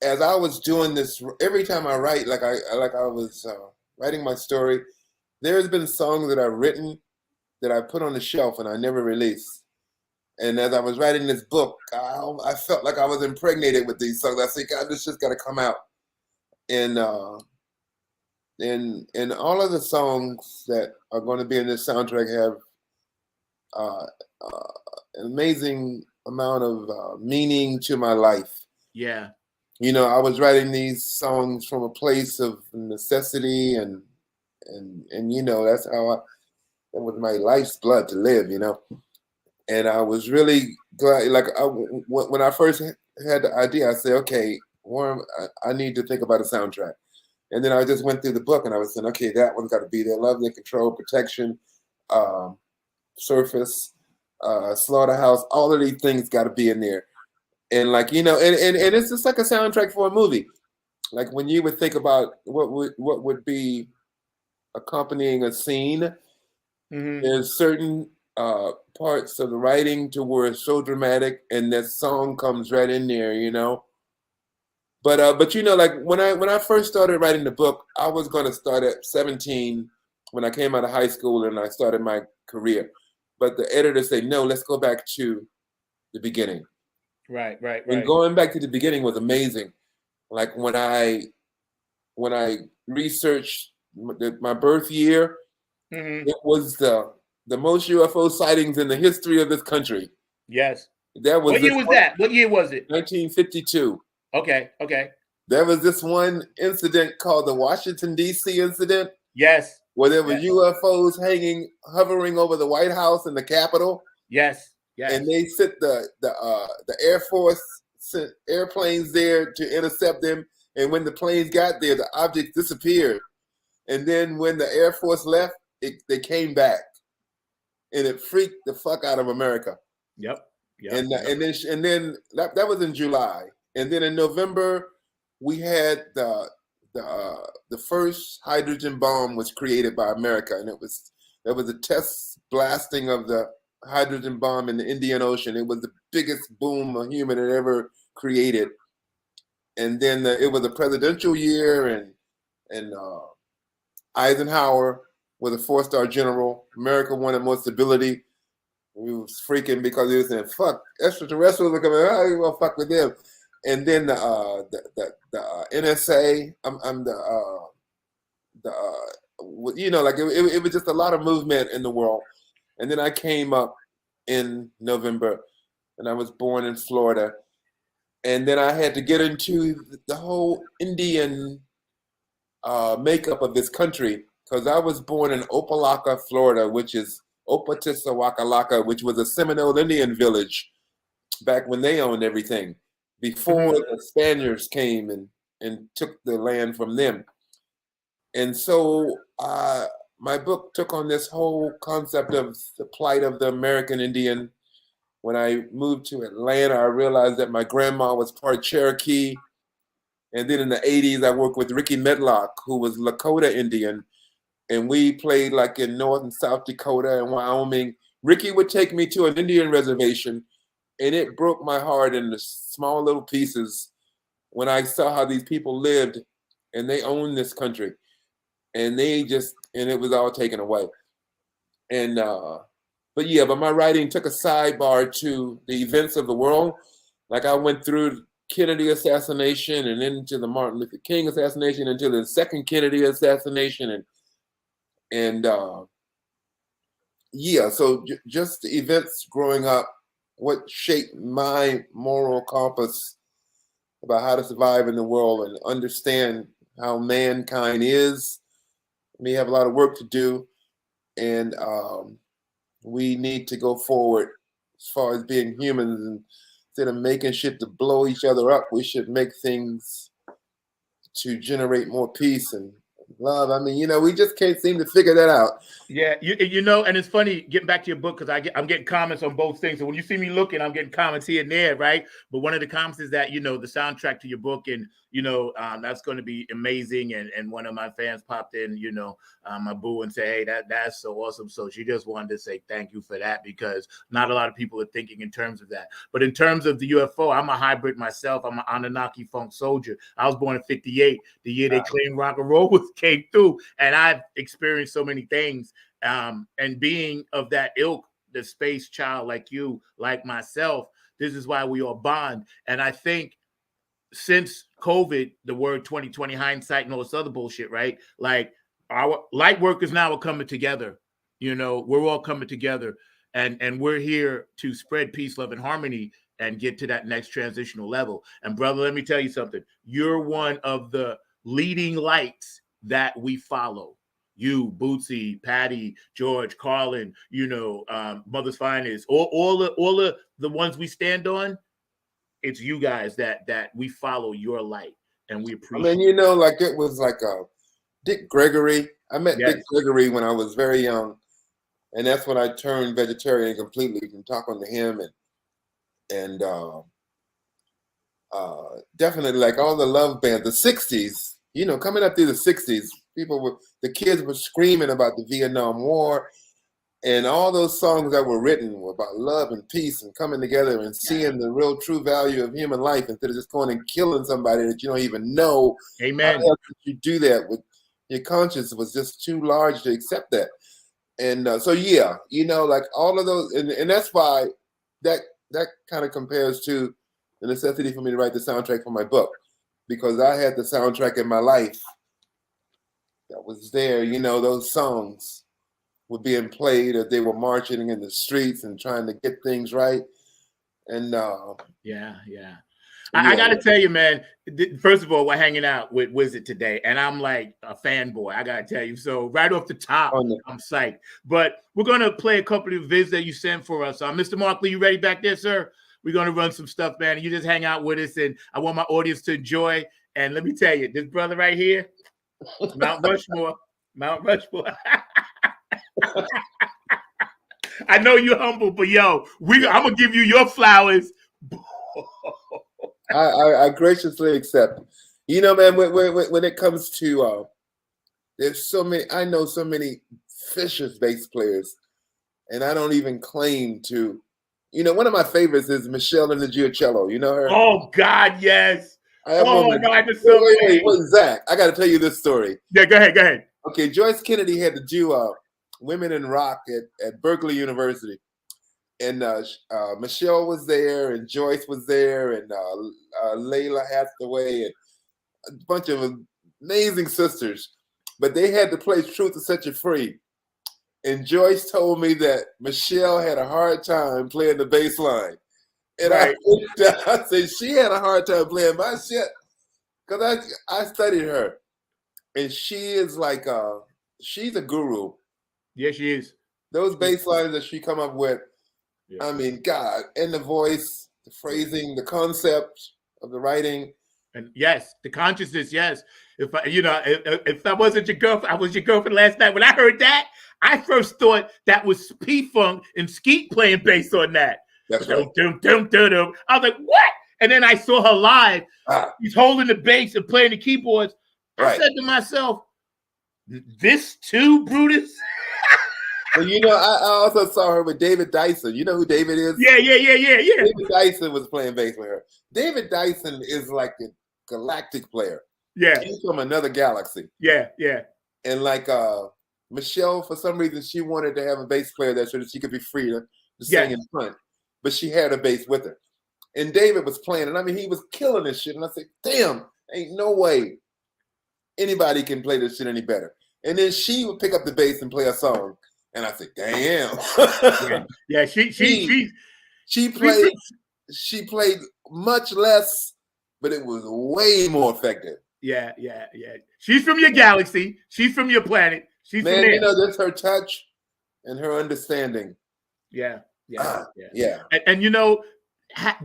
As I was doing this, every time I write, I was writing my story, there's been songs that I've written that I put on the shelf and I never released. And as I was writing this book, I felt like I was impregnated with these songs. I said, God, this just got to come out. And all of the songs that are going to be in this soundtrack have an amazing amount of meaning to my life. Yeah. You know, I was writing these songs from a place of necessity and you know, that's how that was my life's blood to live, you know. And I was really glad, like when I first had the idea, I said, okay, Warren, I need to think about a soundtrack. And then I just went through the book and I was saying, okay, that one's got to be there. Love and Control, Protection, Surface, Slaughterhouse, all of these things got to be in there. And like, you know, and it's just like a soundtrack for a movie. Like when you would think about what would be accompanying a scene, there's certain parts of the writing to where it's so dramatic and that song comes right in there, you know. But you know, like when I first started writing the book, I was going to start at 17 when I came out of high school and I started my career. But the editor said, no, let's go back to the beginning. Right. And going back to the beginning was amazing. Like when I researched my birth year, it was the most UFO sightings in the history of this country. Yes. That was what year was that? What year was it? 1952. Okay. There was this one incident called the Washington, D.C. incident. Yes. Where there were UFOs hovering over the White House and the Capitol. Yes. And they sent the Air Force sent airplanes there to intercept them. And when the planes got there, the objects disappeared. And then when the Air Force left, they came back. And it freaked the fuck out of America. Yep. And then that was in July. And then in November, we had the first hydrogen bomb was created by America, and there was a test blasting of the hydrogen bomb in the Indian Ocean. It was the biggest boom a human had ever created. And then it was a presidential year, and Eisenhower was a 4-star general. America wanted more stability. We was freaking because he was saying, "Fuck, extraterrestrials are coming. How you gonna fuck with them?" And then the NSA, you know, like it was just a lot of movement in the world. And then I came up in November, and I was born in Florida. And then I had to get into the whole Indian makeup of this country because I was born in Opelika, Florida, which is Opatisawakalaka, which was a Seminole Indian village back when they owned everything, before the Spaniards came and took the land from them. And so my book took on this whole concept of the plight of the American Indian. When I moved to Atlanta, I realized that my grandma was part Cherokee. And then in the 80s, I worked with Ricky Medlock, who was Lakota Indian. And we played like in North and South Dakota and Wyoming. Ricky would take me to an Indian reservation, and it broke my heart into small little pieces when I saw how these people lived, and they owned this country, and it was all taken away. And but my writing took a sidebar to the events of the world. Like I went through Kennedy assassination and into the Martin Luther King assassination, into the second Kennedy assassination, so just the events growing up, what shaped my moral compass about how to survive in the world and understand how mankind is. We have a lot of work to do, and we need to go forward as far as being humans. And instead of making shit to blow each other up, we should make things to generate more peace and love. I mean, you know, we just can't seem to figure that out. Yeah, you know, and it's funny getting back to your book because I'm getting comments on both things. So when you see me looking, I'm getting comments here and there, right? But one of the comments is that, you know, the soundtrack to your book, and you know, that's going to be amazing. And one of my fans popped in, you know, my boo, and say, hey, that's so awesome. So she just wanted to say thank you for that, because not a lot of people are thinking in terms of that. But in terms of the UFO, I'm a hybrid myself. I'm an Anunnaki funk soldier. I was born in '58, the year they claimed rock and roll came through, and I've experienced so many things And being of that ilk, the space child like you, like myself, this is why we all bond. And I think since COVID, the word 2020 hindsight and all this other bullshit, right? Like our light workers now are coming together. You know, we're all coming together, and we're here to spread peace, love, and harmony and get to that next transitional level. And brother, let me tell you something. You're one of the leading lights that we follow. You, Bootsy, Patty, George, Carlin, you know, Mother's Finest, all the ones we stand on. It's you guys that we follow your light, and we appreciate. I mean, you know, like it was like Dick Gregory. I met Yes. Dick Gregory when I was very young, and that's when I turned vegetarian completely from talking to him, and definitely like all the love bands, the '60s. You know, coming up through the '60s, the kids were screaming about the Vietnam War. And all those songs that were written were about love and peace and coming together and seeing the real true value of human life instead of just going and killing somebody that you don't even know. Amen. How else could you do that? With your conscience was just too large to accept that. And so, yeah, you know, like all of those, and that's why that kind of compares to the necessity for me to write the soundtrack for my book, because I had the soundtrack in my life that was there. You know, those songs were being played as they were marching in the streets and trying to get things right. And yeah. I got to tell you, man, first of all, we're hanging out with Wyzard today, and I'm like a fanboy. I got to tell you. So right off the top, I'm psyched. But we're going to play a couple of vids that you sent for us. Mr. Markley, you ready back there, sir? We're going to run some stuff, man. You just hang out with us, and I want my audience to enjoy. And let me tell you, this brother right here, Mount Rushmore. I know you're humble, but yo, I'm gonna give you your flowers. I graciously accept. You know, man, when it comes to there's so many. I know so many vicious bass players, and I don't even claim to. You know, one of my favorites is Michelle and the Giocello. You know her? Oh God, yes. Wait, Zach, I got to tell you this story. Yeah, go ahead. Okay, Joyce Kennedy had to do Women in Rock at Berkeley University. And Michelle was there, and Joyce was there, and Layla Hathaway, and a bunch of amazing sisters. But they had to play Truth to Set You Free. And Joyce told me that Michelle had a hard time playing the bass line. And right. I said she had a hard time playing my shit because I studied her. And she is like, she's a guru. Yeah, she is. Those bass lines that she come up with, I mean, God, and the voice, the phrasing, the concept of the writing. And yes, the consciousness, yes. If I wasn't your girlfriend, I was your girlfriend last night. When I heard that, I first thought that was P-Funk and Skeet playing bass on that. That's right. I was like, what? And then I saw her live. He's holding the bass and playing the keyboards. I said to myself, this too, Brutus? Well, you know, I also saw her with David Dyson. You know who David is? Yeah. David Dyson was playing bass with her. David Dyson is like a galactic player. Yeah. He's from another galaxy. Yeah. And like Michelle, for some reason, she wanted to have a bass player there so that she could be free to sing in front. But she had a bass with her. And David was playing, and I mean, he was killing this shit. And I said, damn, ain't no way anybody can play this shit any better. And then she would pick up the bass and play a song. And I said, damn. Yeah, she played much less, but it was way more effective. Yeah. She's from your galaxy. She's from your planet. She's from there. You know, that's her touch and her understanding. Yeah. And you know,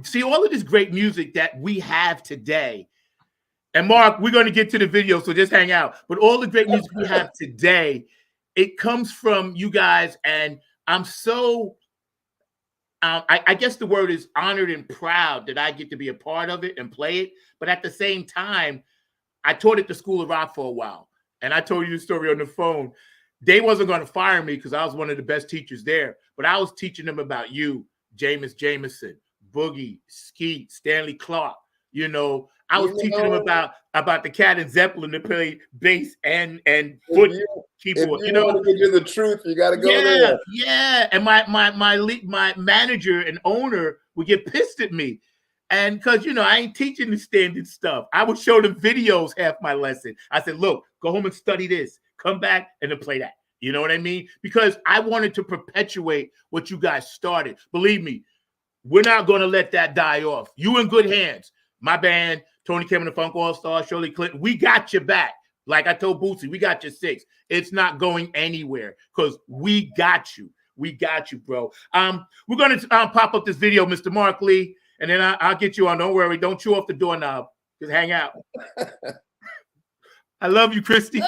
see all of this great music that we have today. And Mark, we're going to get to the video, so just hang out. But all the great music we have today, it comes from you guys, and I'm so, I guess the word is honored and proud that I get to be a part of it and play it. But at the same time, I taught at the School of Rock for a while, and I told you the story on the phone. They wasn't going to fire me because I was one of the best teachers there, but I was teaching them about you, Jameis Jameson, Boogie, Skeet, Stanley Clark. You know, I was teaching them about the Cat and Zeppelin to play bass and foot keyboard. If you want to get the truth, you got to go there. Yeah. And my manager and owner would get pissed at me. And because, I ain't teaching the standard stuff. I would show them videos half my lesson. I said, look, go home and study this. Come back and then play that. You know what I mean? Because I wanted to perpetuate what you guys started. Believe me, we're not going to let that die off. You in good hands. My band, Tony Kim and the Funk All-Stars, Shirley Clinton, we got your back. Like I told Bootsy, we got your 6. It's not going anywhere because we got you. We got you, bro. We're going to pop up this video, Mr. Mark Lee, and then I'll get you on. Don't worry. Don't chew off the doorknob. Just hang out. I love you, Christy.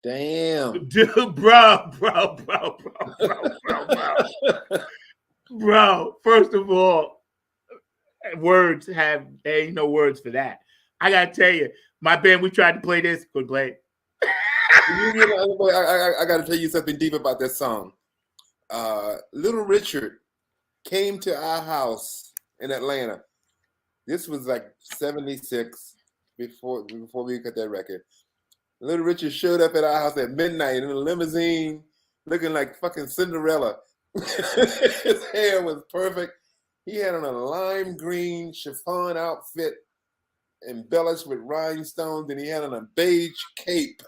Damn. Dude, bro. Bro, first of all, there ain't no words for that. I gotta tell you, my band, we tried to play this, couldn't play it. I gotta tell you something deep about that song. Little Richard came to our house in Atlanta. This was like 76 before we got that record. Little Richard showed up at our house at midnight in a limousine looking like fucking Cinderella. His hair was perfect. He had on a lime green chiffon outfit embellished with rhinestones, and he had on a beige cape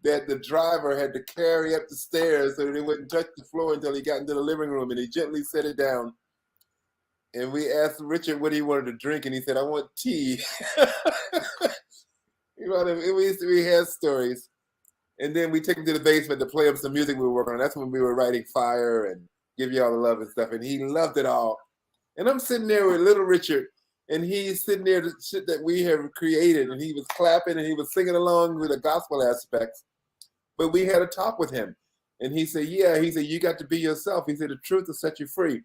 that the driver had to carry up the stairs so that it wouldn't touch the floor until he got into the living room, and he gently set it down. And we asked Richard what he wanted to drink, and he said, "I want tea." We had stories. And then we took him to the basement to play him some music we were working on. That's when we were writing Fire and Give You All the Love and stuff. And he loved it all. And I'm sitting there with Little Richard, and he's sitting there, the shit that we have created, and he was clapping and he was singing along with the gospel aspects. But we had a talk with him. And he said, you got to be yourself. He said, the truth will set you free.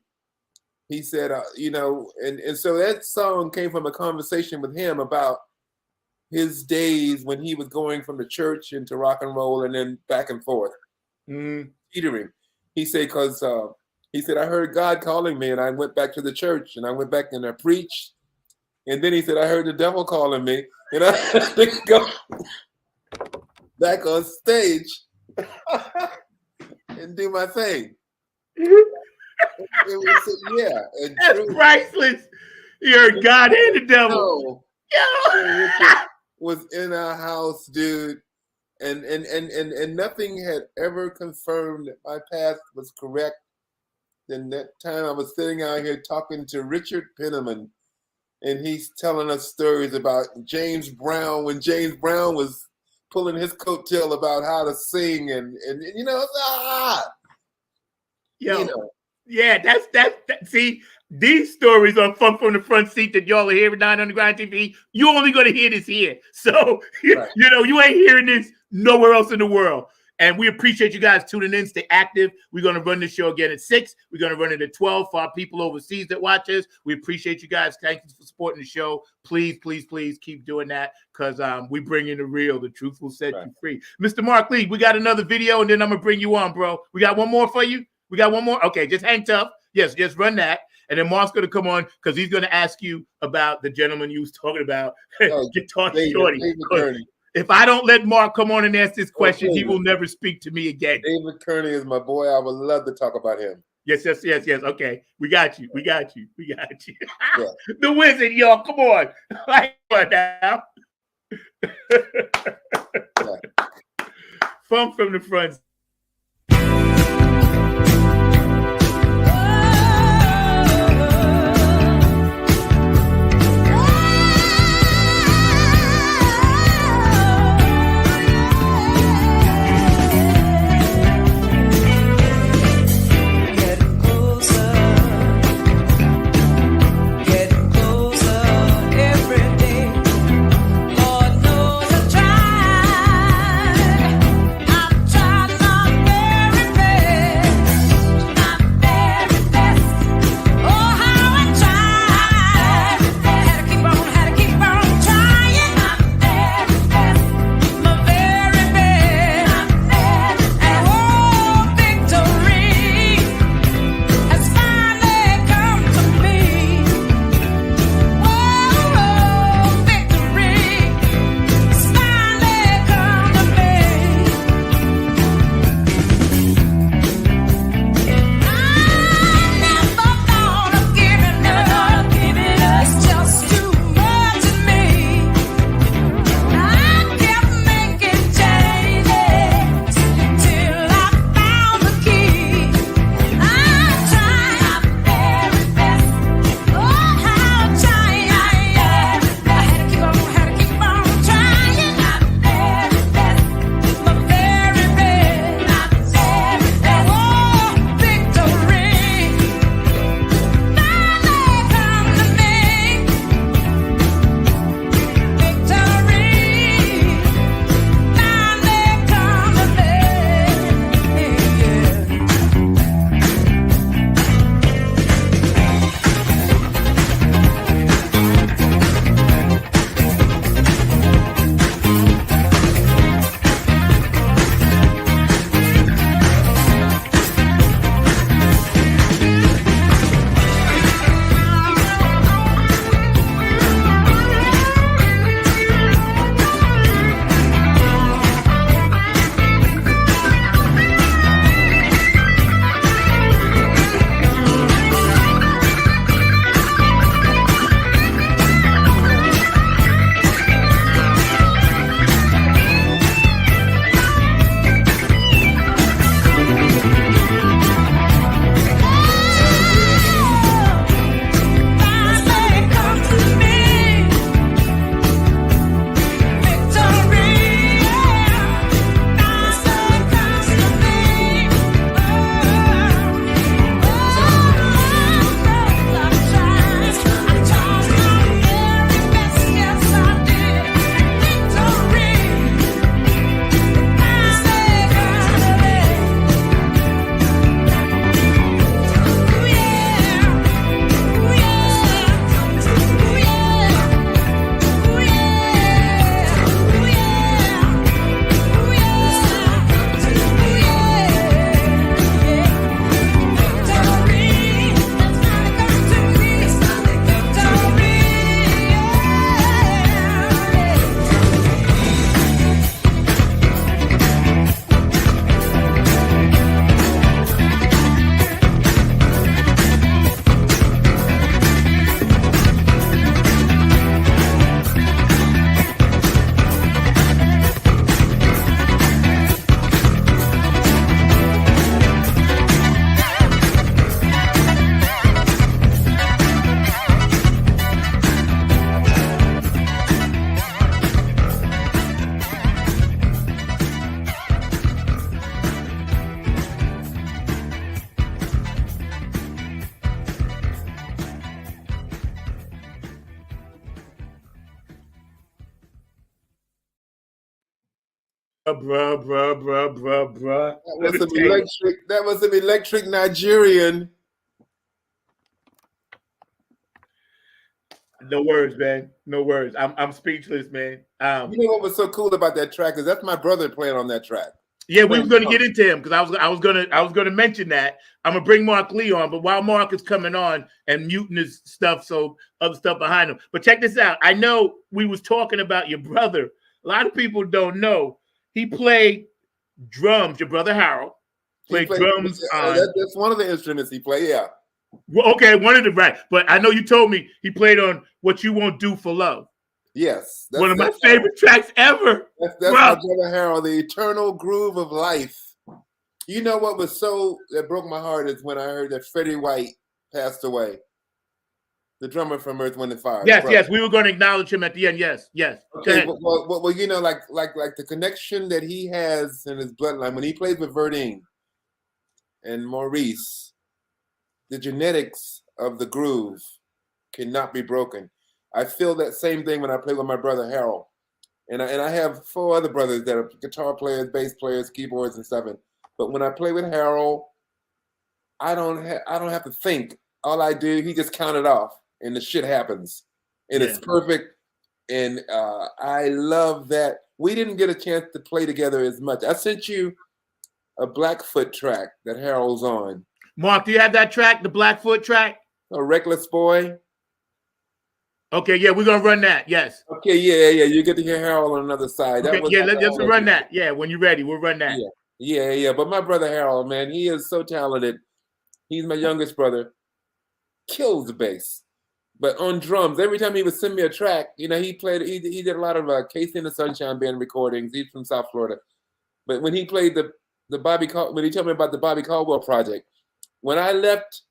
He said, and so that song came from a conversation with him about his days when he was going from the church into rock and roll and then back and forth. Teetering. He said, I heard God calling me, and I went back to the church, and I went back and I preached. And then he said, I heard the devil calling me, and I had to go back on stage and do my thing. That's priceless. You heard God and the devil. Was in our house, dude, and nothing had ever confirmed that my path was correct. Then that time I was sitting out here talking to Richard Penniman, and he's telling us stories about James Brown when James Brown was pulling his coattail about how to sing, and yeah, that's see. These stories on Funk from the Front Seat that y'all are hearing on Underground TV, you're only going to hear this here. So, right. You ain't hearing this nowhere else in the world. And we appreciate you guys tuning in. Stay active. We're going to run the show again at 6. We're going to run it at 12 for our people overseas that watch us. We appreciate you guys. Thank you for supporting the show. Please, please, please keep doing that, because we bring in the real. The truth will set you free. Mr. Mark Lee, we got another video, and then I'm going to bring you on, bro. We got one more for you? We got one more? Okay, just hang tough. Yes, just run that. And then Mark's going to come on because he's going to ask you about the gentleman you was talking about, Guitar Shorty. If I don't let Mark come on and ask this question, he will never speak to me again. David Kearney is my boy. I would love to talk about him. Yes. Okay, we got you. Yeah. The Wizard, y'all. Come on. Now. Funk from the Front. Lord knows I tried. Bruh. That was some electric Nigerian. No words, man. No words. I'm speechless, man. You know what was so cool about that track is that's my brother playing on that track. Yeah, we were going to get into him because I was gonna mention that. I'm gonna bring Mark Lee on, but while Mark is coming on and muting his stuff, so other stuff behind him. But check this out. I know we was talking about your brother. A lot of people don't know he played drums. Your brother Harold played drums. That's one of the instruments he played. Yeah. Well, okay, one of the right. But I know you told me he played on "What You Won't Do for Love." Yes, one of my favorite tracks ever. That's my brother Harold, the eternal groove of life. You know what was that broke my heart is when I heard that Freddie White passed away, the drummer from Earth, Wind and Fire. Yes, we were going to acknowledge him at the end. Yes. Okay, well, you know, like the connection that he has in his bloodline when he played with Verdine and Maurice, the genetics of the groove cannot be broken. I feel that same thing when I play with my brother Harold, and I have 4 other brothers that are guitar players, bass players, keyboards, and stuff. But when I play with Harold, I don't have to think. All I do, he just count it off, and the shit happens, and it's perfect. And I love that we didn't get a chance to play together as much. I sent you a Blackfoot track that Harold's on. Mark, do you have that track, the Blackfoot track? A Reckless Boy. Okay, yeah, we're gonna run that. Yes. Okay, yeah. You get to hear Harold on another side. Okay, let's run that. Yeah, when you're ready, we'll run that. Yeah. But my brother Harold, man, he is so talented. He's my youngest brother. Kills the bass, but on drums. Every time he would send me a track, you know, he did a lot of Casey and the Sunshine Band recordings. He's from South Florida, but when he played when he told me about the Bobby Caldwell project, when I left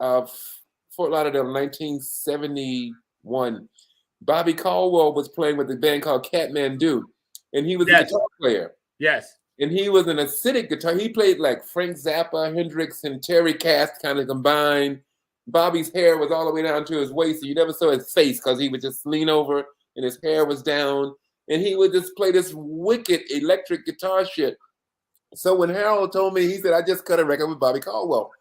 Fort Lauderdale in 1971, Bobby Caldwell was playing with a band called Kathmandu, and he was a guitar player. Yes. And he was an acidic guitar. He played like Frank Zappa, Hendrix, and Terry Kath kind of combined. Bobby's hair was all the way down to his waist, so you never saw his face because he would just lean over and his hair was down. And he would just play this wicked electric guitar shit. So when Harold told me, he said, I just cut a record with Bobby Caldwell.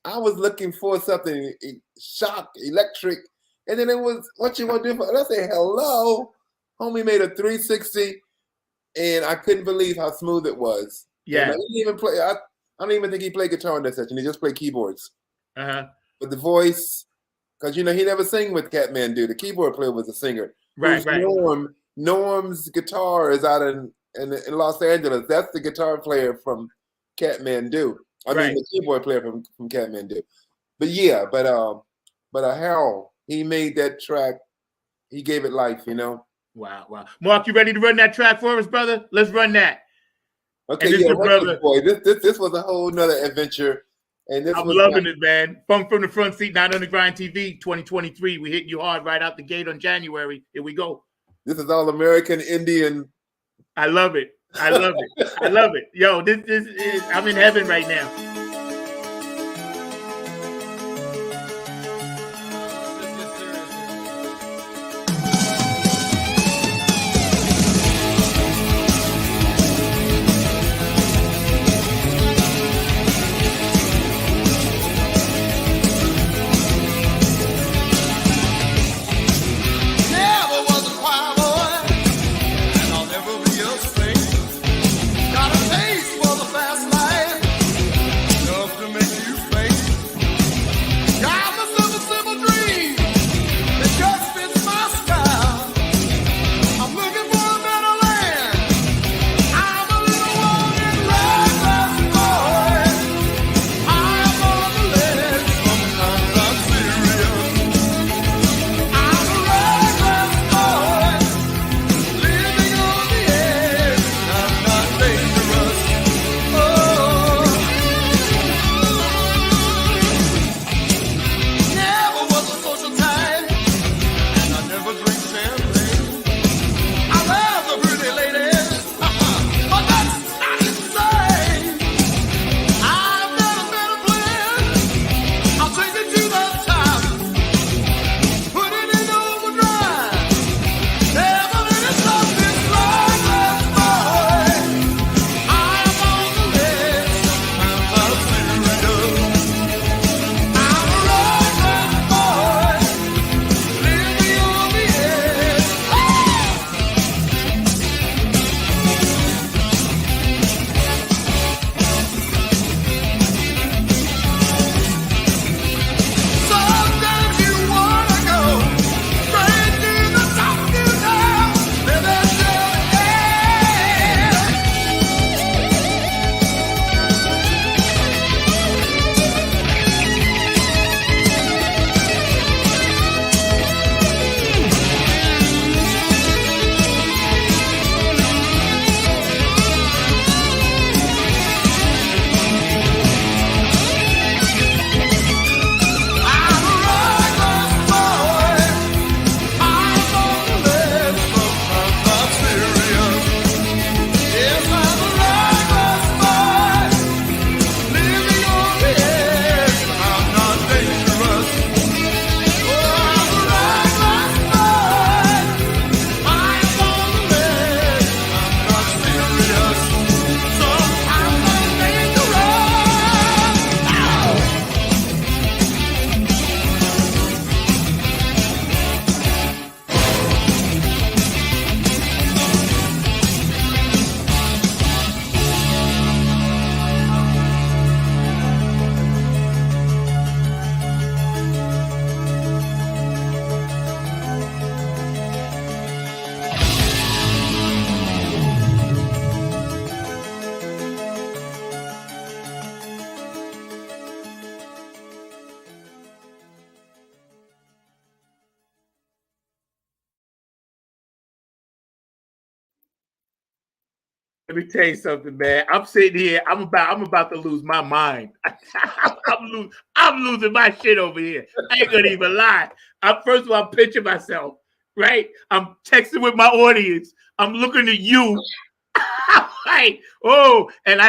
I was looking for something shock, electric. And then it was, what you want to do for? And I said, hello. Homie made a 360. And I couldn't believe how smooth it was. Yeah. He didn't even play. I don't even think he played guitar in that session. He just played keyboards. Uh-huh. But the voice, because, you know, he never sang with Kathmandu. The keyboard player was a singer. Right. Norm's guitar is out in Los Angeles. That's the guitar player from Kathmandu. I mean, the keyboard player from Kathmandu. But yeah, but Harold, he made that track. He gave it life, you know. Wow. Mark, you ready to run that track for us, brother? Let's run that. Okay, yeah, brother. Boy, this was a whole nother adventure. And I'm loving it, man. Funk from the Front Seat, Not on the Grind TV 2023. We hit you hard right out the gate on January. Here we go. This is all American Indian. I love it. Yo, this is, I'm in heaven right now. Let me tell you something, man. I'm sitting here. I'm about to lose my mind. I'm losing my shit over here. I ain't gonna even lie. First of all, I'm picturing myself, right? I'm texting with my audience. I'm looking at you. Right. Oh, and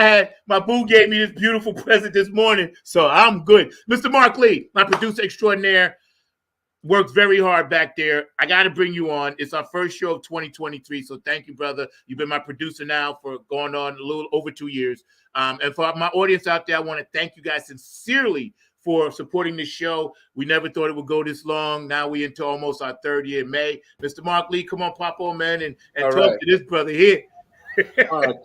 my boo gave me this beautiful present this morning, so I'm good. Mr. Mark Lee, my producer extraordinaire, works very hard back there. I got to bring you on. It's our first show of 2023. So thank you, brother. You've been my producer now for going on a little over 2 years. And for my audience out there, I want to thank you guys sincerely for supporting this show. We never thought it would go this long. Now we into almost our third year in May. Mr. Mark Lee, come on, pop on, man, and talk right. to this brother here. All right.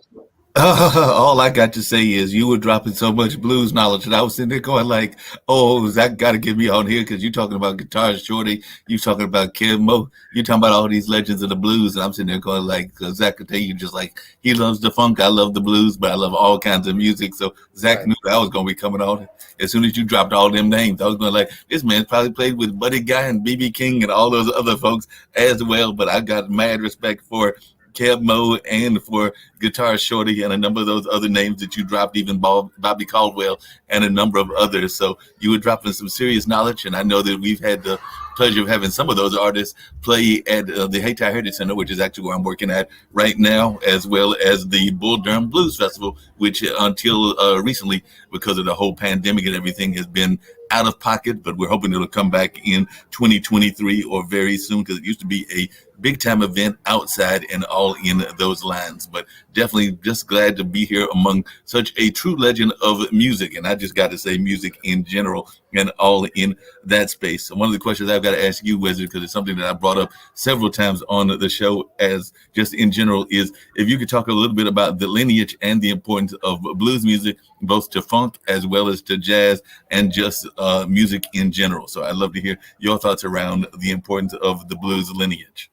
All I got to say is you were dropping so much blues knowledge, and I was sitting there going like, "Oh, Zach got to get me on here because you're talking about Guitar Shorty, you talking about Kev Mo, you talking about all these legends of the blues." And I'm sitting there going like, Zach could tell you just like he loves the funk, I love the blues, but I love all kinds of music. So Zach knew that I was going to be coming on. As soon as you dropped all them names, I was going like, this man's probably played with Buddy Guy and BB King and all those other folks as well. But I got mad respect for Kev Mo and for Guitar Shorty and a number of those other names that you dropped, even Bobby Caldwell and a number of others. So you were dropping some serious knowledge, and I know that we've had the pleasure of having some of those artists play at the Hayti Heritage Center, which is actually where I'm working at right now, as well as the Bull Durham Blues Festival, which until recently, because of the whole pandemic and everything, has been out of pocket, but we're hoping it'll come back in 2023 or very soon, because it used to be a big time event outside and all in those lines. But definitely just glad to be here among such a true legend of music. And I just got to say music in general and all in that space. So one of the questions I've got to ask you, Wyzard, because it's something that I brought up several times on the show as just in general, is if you could talk a little bit about the lineage and the importance of blues music, both to funk as well as to jazz and just music in general. So I'd love to hear your thoughts around the importance of the blues lineage.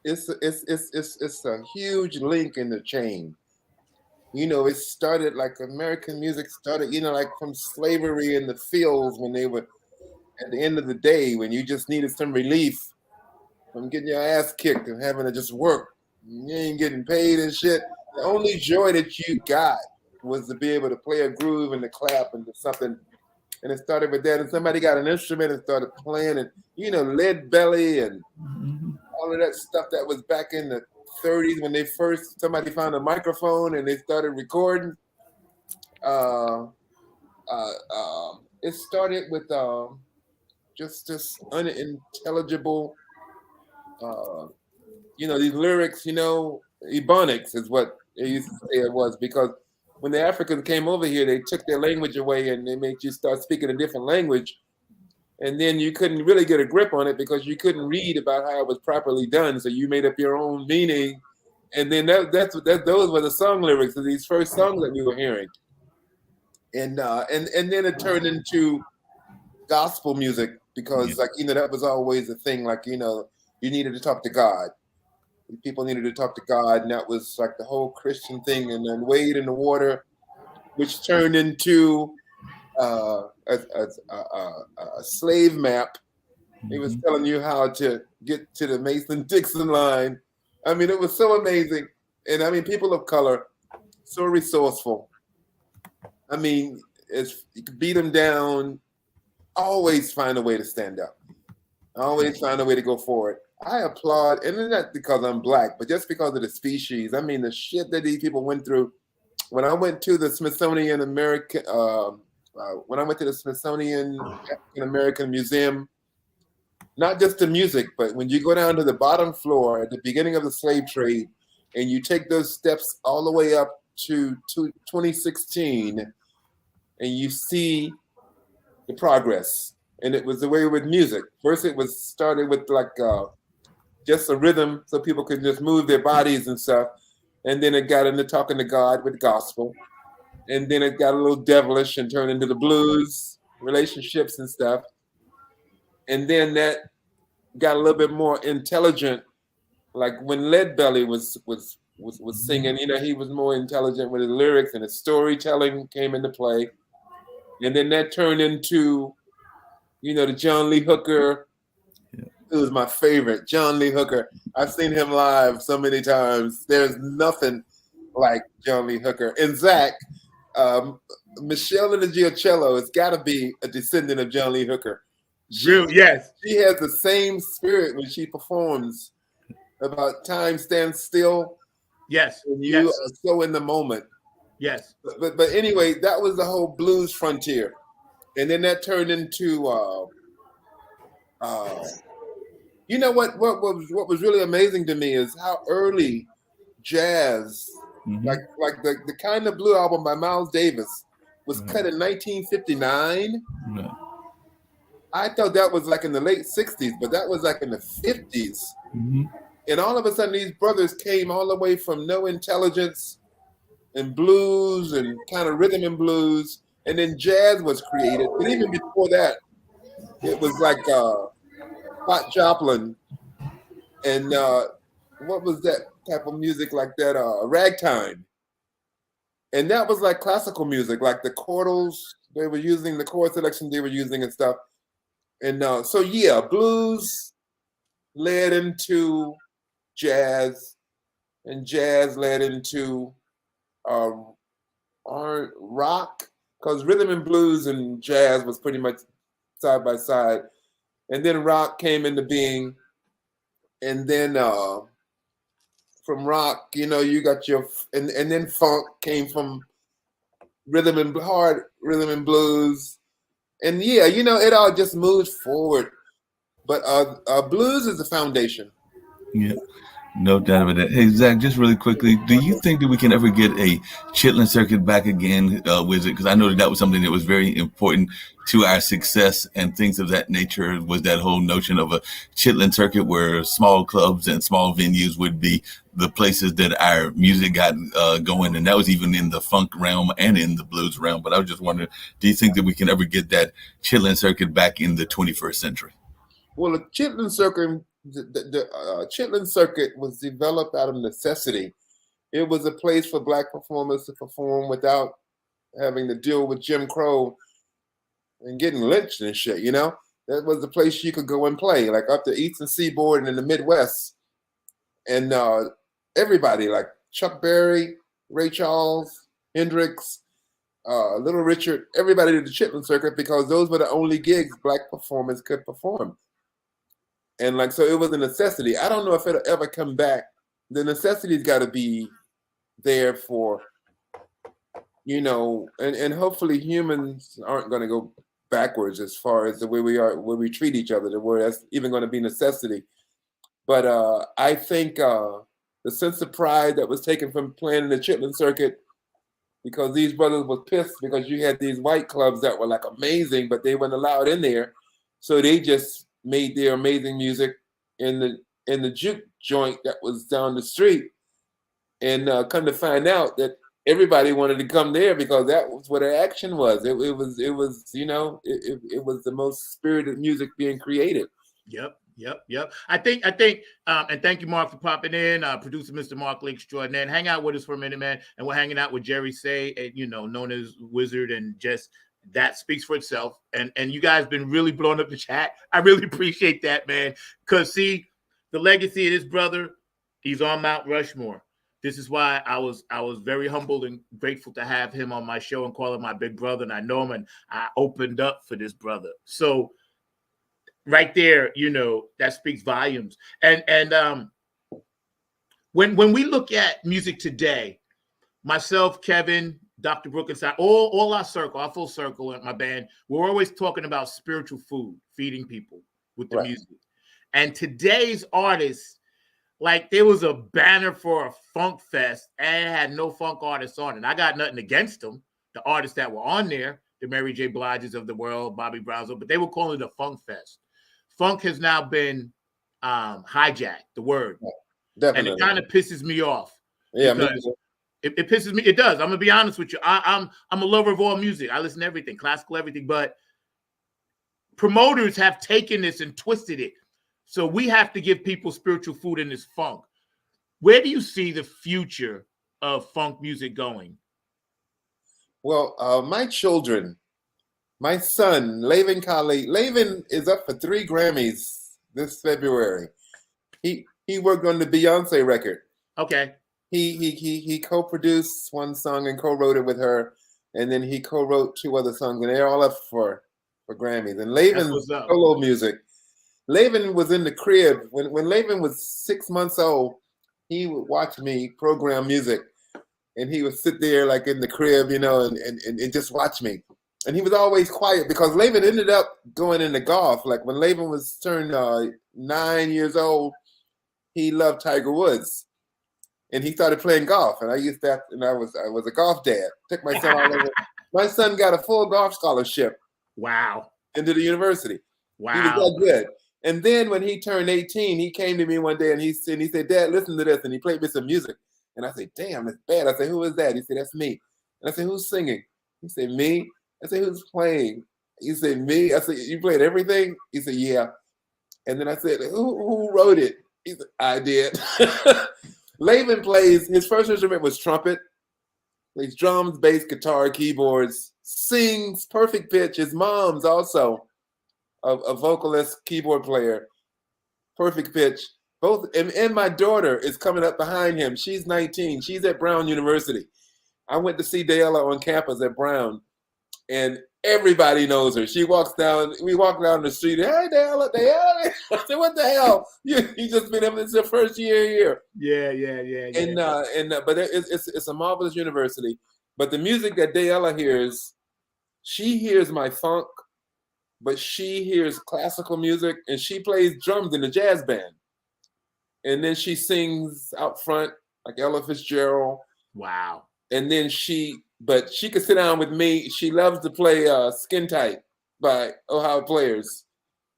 It's a huge link in the chain. You know, it started like American music started, you know, like from slavery in the fields when they were at the end of the day, when you just needed some relief from getting your ass kicked and having to just work. You ain't getting paid and shit. The only joy that you got was to be able to play a groove and to clap and to something. And it started with that. And somebody got an instrument and started playing, and, you know, Lead Belly and all of that stuff that was back in the 30s when somebody found a microphone and they started recording. It started with just this unintelligible, you know, these lyrics, you know, Ebonics is what they used to say it was, because when the Africans came over here, they took their language away and they made you start speaking a different language. And then you couldn't really get a grip on it because you couldn't read about how it was properly done. So you made up your own meaning. And then those were the song lyrics of these first songs that we were hearing. And then it turned into gospel music because, like, you know, that was always a thing. Like, you know, you needed to talk to God. People needed to talk to God. And that was like the whole Christian thing. And then Wade in the Water, which turned into a slave map. He was telling you how to get to the Mason-Dixon line. I mean, it was so amazing. And I mean, people of color, so resourceful. I mean, you could beat them down, always find a way to stand up. Always find a way to go forward. I applaud, and not because I'm black, but just because of the species. I mean, the shit that these people went through. When I went to the Smithsonian African American Museum, not just the music, but when you go down to the bottom floor at the beginning of the slave trade, and you take those steps all the way up to 2016, and you see the progress. And it was the way with music. First, it was started with like just a rhythm, so people could just move their bodies and stuff. And then it got into talking to God with gospel. And then it got a little devilish and turned into the blues, relationships and stuff. And then that got a little bit more intelligent. Like when Lead Belly was singing, you know, he was more intelligent with his lyrics, and his storytelling came into play. And then that turned into, you know, the John Lee Hooker. It was my favorite, John Lee Hooker. I've seen him live so many times. There's nothing like John Lee Hooker. And Zach, Michelle in the Giocello has got to be a descendant of John Lee Hooker. Yes. She has the same spirit when she performs about time stands still. Yes. And you are so in the moment. Yes. But anyway, that was the whole blues frontier. And then that turned into you know what was really amazing to me is how early jazz, like the Kind of Blue album by Miles Davis was cut in 1959. I thought that was like in the late 60s, but that was like in the 50s. And all of a sudden these brothers came all the way from no intelligence and blues and kind of rhythm and blues, and then jazz was created. But even before that, it was like Hot Joplin and what was that type of music like that? Ragtime. And that was like classical music, like the chordals they were using, the chord selection they were using and stuff. And so yeah, blues led into jazz, and jazz led into rock, because rhythm and blues and jazz was pretty much side by side. And then rock came into being. And then from rock, you got and then funk came from hard rhythm and blues. And yeah, it all just moves forward. But blues is the foundation. Yeah. No doubt about that. Hey, Zach, just really quickly, do you think that we can ever get a Chitlin circuit back again, Wyzard? Because I know that was something that was very important to our success and things of that nature, was that whole notion of a Chitlin circuit where small clubs and small venues would be the places that our music got going. And that was even in the funk realm and in the blues realm. But I was just wondering, do you think that we can ever get that Chitlin circuit back in the 21st century? Well, the Chitlin circuit... The Chitlin circuit was developed out of necessity. It was a place for Black performers to perform without having to deal with Jim Crow and getting lynched and shit, That was the place you could go and play, like up the Eastern Seaboard and in the Midwest. And everybody, like Chuck Berry, Ray Charles, Hendrix, Little Richard, everybody did the Chitlin circuit because those were the only gigs Black performers could perform. And so it was a necessity. I don't know if it'll ever come back. The necessity's got to be there for, and hopefully humans aren't going to go backwards as far as the way we are, where we treat each other, where that's even going to be necessity. But I think the sense of pride that was taken from playing in the Chitlin circuit, because these brothers were pissed because you had these white clubs that were like amazing, but they weren't allowed in there. So they just made their amazing music in the juke joint that was down the street, and come to find out that everybody wanted to come there because that was where the action was. It was the most spirited music being created. Yep. I think, and thank you, Mark, for popping in. Producer Mr. Mark Lake Extraordinaire. Hang out with us for a minute, man. And we're hanging out with Jerry Say, known as Wyzard, and just. That speaks for itself. And you guys been really blowing up the chat. I really appreciate that, man. Because, see, the legacy of this brother, he's on Mount Rushmore. This is why I was very humbled and grateful to have him on my show and call him my big brother. And I know him, and I opened up for this brother. So right there, that speaks volumes. And when we look at music today, myself, Kevin, Dr. Brooke and all our circle, our full circle at my band, we're always talking about spiritual food, feeding people with the music. And today's artists, like there was a banner for a funk fest and it had no funk artists on it. I got nothing against them, the artists that were on there, the Mary J. Bliges of the world, Bobby Brown's, but they were calling it a funk fest. Funk has now been hijacked, the word. Definitely. And it kind of pisses me off. Yeah, It pisses me. It does. I'm gonna be honest with you. I'm a lover of all music. I listen to everything, classical, everything. But promoters have taken this and twisted it. So we have to give people spiritual food in this funk. Where do you see the future of funk music going? Well, my children, my son, Laven Kali, Laven is up for 3 Grammys this February. He worked on the Beyonce record. Okay. he co-produced one song and co-wrote it with her, and then he co-wrote 2 other songs, and they're all up for Grammys. And Laven's solo music. Laven was in the crib when Laven was 6 months old. He would watch me program music, and he would sit there like in the crib, you know, and just watch me. And he was always quiet because Laven ended up going into golf. Like when Laven was turned 9 years old, he loved Tiger Woods, and he started playing golf. And I used that, and I was a golf dad. Took my son all over. My son got a full golf scholarship. Wow. Into the university. Wow. He was that good. And then when he turned 18, he came to me one day and he said, "Dad, listen to this." And he played me some music. And I said, "Damn, that's bad." I said, "Who is that?" He said, "That's me." And I said, "Who's singing?" He said, "Me." I said, "Who's playing?" He said, "Me." I said, "You played everything?" He said, "Yeah." And then I said, Who wrote it?" He said, "I did." Laven plays, his first instrument was trumpet, plays drums, bass, guitar, keyboards, sings perfect pitch. His mom's also a vocalist, keyboard player, perfect pitch. Both, and my daughter is coming up behind him. She's 19. She's at Brown University. I went to see Dayella on campus at Brown, and everybody knows her. We walk down the street. "Hey, Dayella." I said, "What the hell? You just been up. It's your first year here." Yeah. But it's a marvelous university. But the music that Dayella hears, she hears my funk, but she hears classical music, and she plays drums in a jazz band. And then she sings out front like Ella Fitzgerald. Wow. And then she could sit down with me. She loves to play Skin Tight by Ohio Players.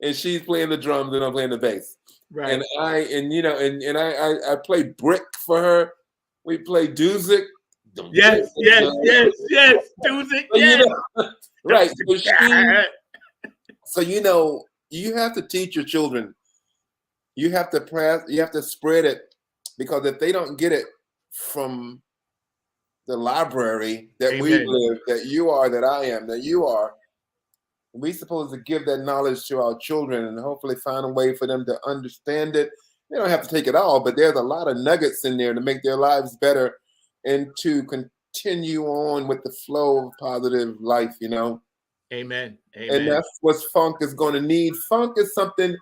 And she's playing the drums and I'm playing the bass. Right. And I play brick for her. We play Duzik. Yes. Duzik, yes. Right. So you have to teach your children. You have to spread it, because if they don't get it from the library that Amen. we live, that you are, that I am, that you are, we're supposed to give that knowledge to our children and hopefully find a way for them to understand it. They don't have to take it all, but there's a lot of nuggets in there to make their lives better and to continue on with the flow of positive life, Amen. And that's what funk is going to need. Funk is something,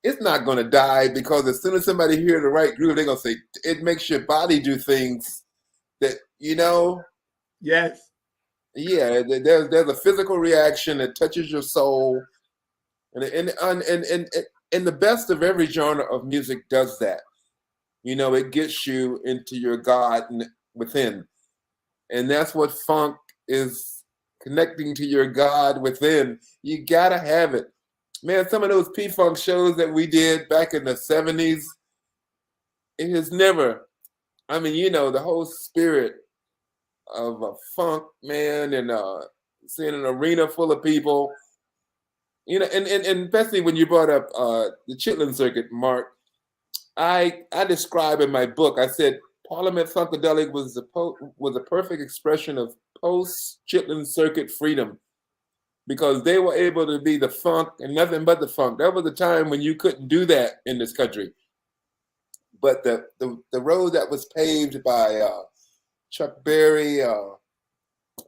it's not going to die, because as soon as somebody hears the right groove, they're going to say, it makes your body do things that, Yes. Yeah, there's a physical reaction that touches your soul. And the best of every genre of music does that. It gets you into your God within. And that's what funk is, connecting to your God within. You got to have it. Man, some of those P-Funk shows that we did back in the 70s, it has never, the whole spirit of a funk, man, and seeing an arena full of people, and especially when you brought up the Chitlin Circuit, Mark, I describe in my book, I said Parliament Funkadelic was a perfect expression of post-Chitlin Circuit freedom, because they were able to be the funk and nothing but the funk. That was a time when you couldn't do that in this country. But the road that was paved by Chuck Berry,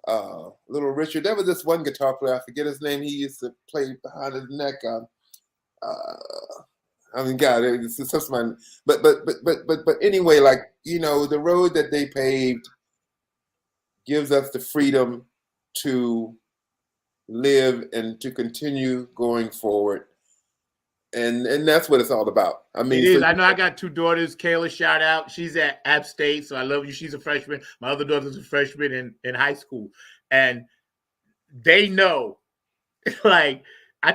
Little Richard, there was this one guitar player, I forget his name, he used to play behind his neck. God, it's just my, but anyway, the road that they paved gives us the freedom to live and to continue going forward. And that's what it's all about. It is. I know I got 2 daughters. Kayla, shout out. She's at App State, so I love you. She's a freshman. My other daughter's a freshman in high school. And they know, I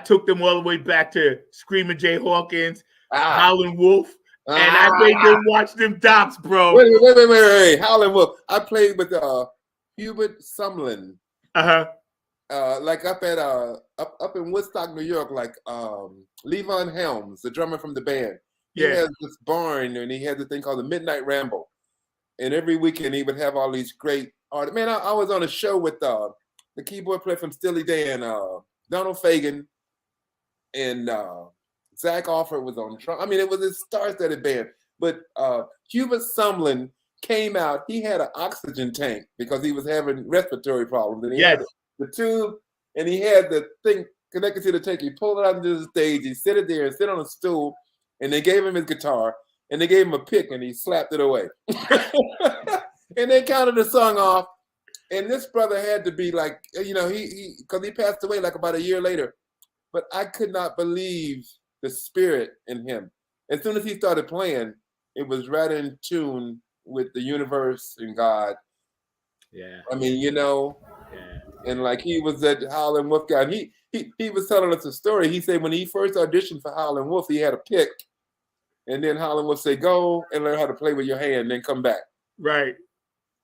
took them all the way back to Screaming Jay Hawkins, Howlin' Wolf, and I made them watch them docs, bro. Wait. Howlin' Wolf. I played with Hubert Sumlin. Up in Woodstock, New York, Levon Helms, the drummer from the band. He has this barn, and he has a thing called the Midnight Ramble. And every weekend he would have all these great artists. Man, I was on a show with the keyboard player from Steely Dan, Donald Fagen, and Zach Offer was on drum. It was a star-studded band. But Hubert Sumlin came out. He had an oxygen tank because he was having respiratory problems, and he Yes. had the tube, and he had the thing connected to the tank. He pulled it out into the stage. He set it there and sit on a stool, and they gave him his guitar, and they gave him a pick, and he slapped it away. And they counted the song off. And this brother had to be like, you know, he because he passed away like about a year later. But I could not believe the spirit in him. As soon as he started playing, it was right in tune with the universe and God. Yeah. I mean, you know, Yeah. and like he was at Howlin' Wolf guy. And he was telling us a story. He said when he first auditioned for Howlin' Wolf, he had a pick. And then Howlin' Wolf say, go and learn how to play with your hand, then come back. Right.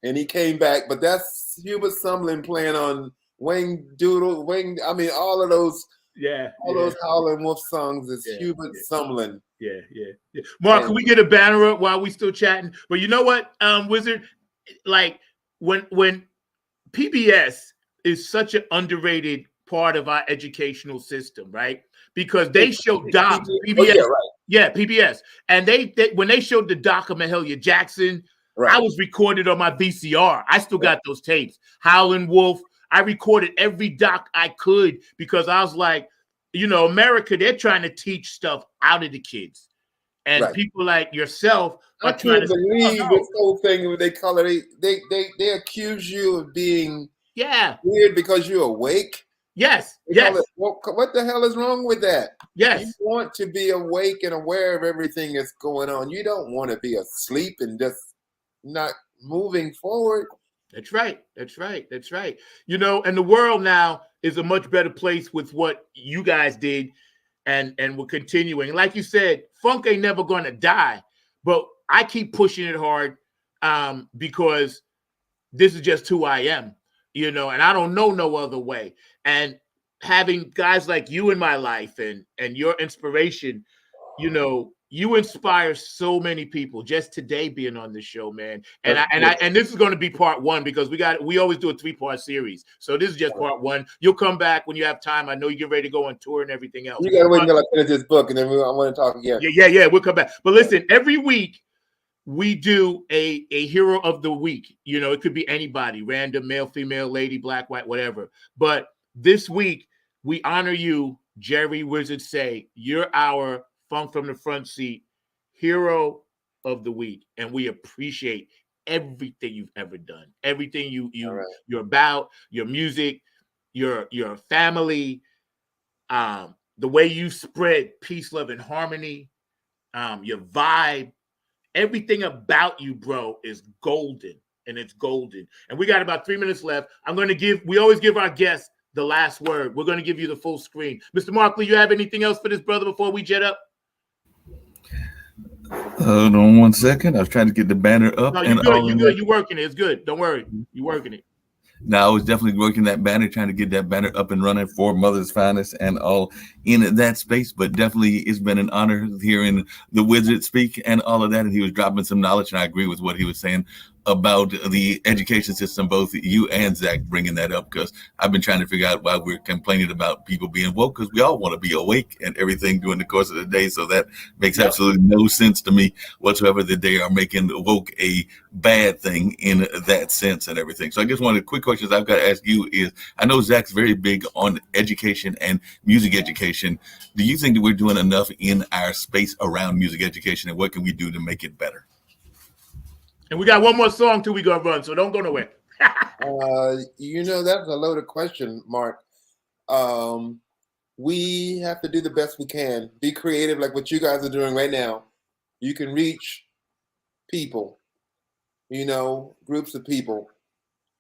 And he came back, but that's Hubert Sumlin playing on Wayne Doodle, I mean, all of those, those Howlin' Wolf songs is Hubert Sumlin. Yeah. Mark, can we get a banner up while we still chatting? But you know what, Wizard, like when PBS is such an underrated part of our educational system, right? Because they show docs, PBS, PBS, and they when they showed the doc of Mahalia Jackson. Right. I was recorded on my VCR. I still got those tapes. Howlin' Wolf. I recorded every doc I could because I was like, you know, America, they're trying to teach stuff out of the kids. And people like yourself are trying to believe this whole thing they call it. They accuse you of being weird because you're awake. Yes. What the hell is wrong with that? Yes. You want to be awake and aware of everything that's going on. You don't want to be asleep and just not moving forward. That's right. You know, and the world now is a much better place with what you guys did, and we're continuing. Like you said, funk ain't never gonna die, but I keep pushing it hard because this is just who I am, you know, and I don't know no other way. And having guys like you in my life and your inspiration, you know, you inspire so many people just today being on this show, man. And this is going to be part one because we always do a 3-part series. So this is just part one. You'll come back when you have time. I know you get ready to go on tour and everything else. You got to wait until I finish this book and then I want to talk again. Yeah. We'll come back. But listen, every week we do a hero of the week. You know, it could be anybody, random, male, female, lady, black, white, whatever. But this week we honor you, Jerry Wyzard Say. You're our Funk from the Front Seat hero of the week, and we appreciate everything you've ever done, everything you're about, your music, your family, the way you spread peace, love, and harmony, your vibe, everything about you, bro, is golden, and it's golden. And we got about 3 minutes left. We always give our guests the last word. We're going to give you the full screen. Mr. Markley, you have anything else for this brother before we jet up? Hold on 1 second. I was trying to get the banner up. No, you're good. You're good. You're working it. It's good. Don't worry. You're working it. No, I was definitely working that banner, trying to get that banner up and running for Mother's Finest and all in that space. But definitely it's been an honor hearing the Wyzard speak and all of that. And he was dropping some knowledge. And I agree with what he was saying about the education system, both you and Zach bringing that up, because I've been trying to figure out why we're complaining about people being woke, because we all want to be awake and everything during the course of the day. So that makes absolutely no sense to me whatsoever that they are making woke a bad thing in that sense and everything. So I guess one of the quick questions I've got to ask you is, I know Zach's very big on education and music education. Do you think that we're doing enough in our space around music education, and what can we do to make it better? And we got one more song till we go run, so don't go nowhere. You know, that's a loaded question, Mark. We have to do the best we can. Be creative, like what you guys are doing right now. You can reach people, you know, groups of people,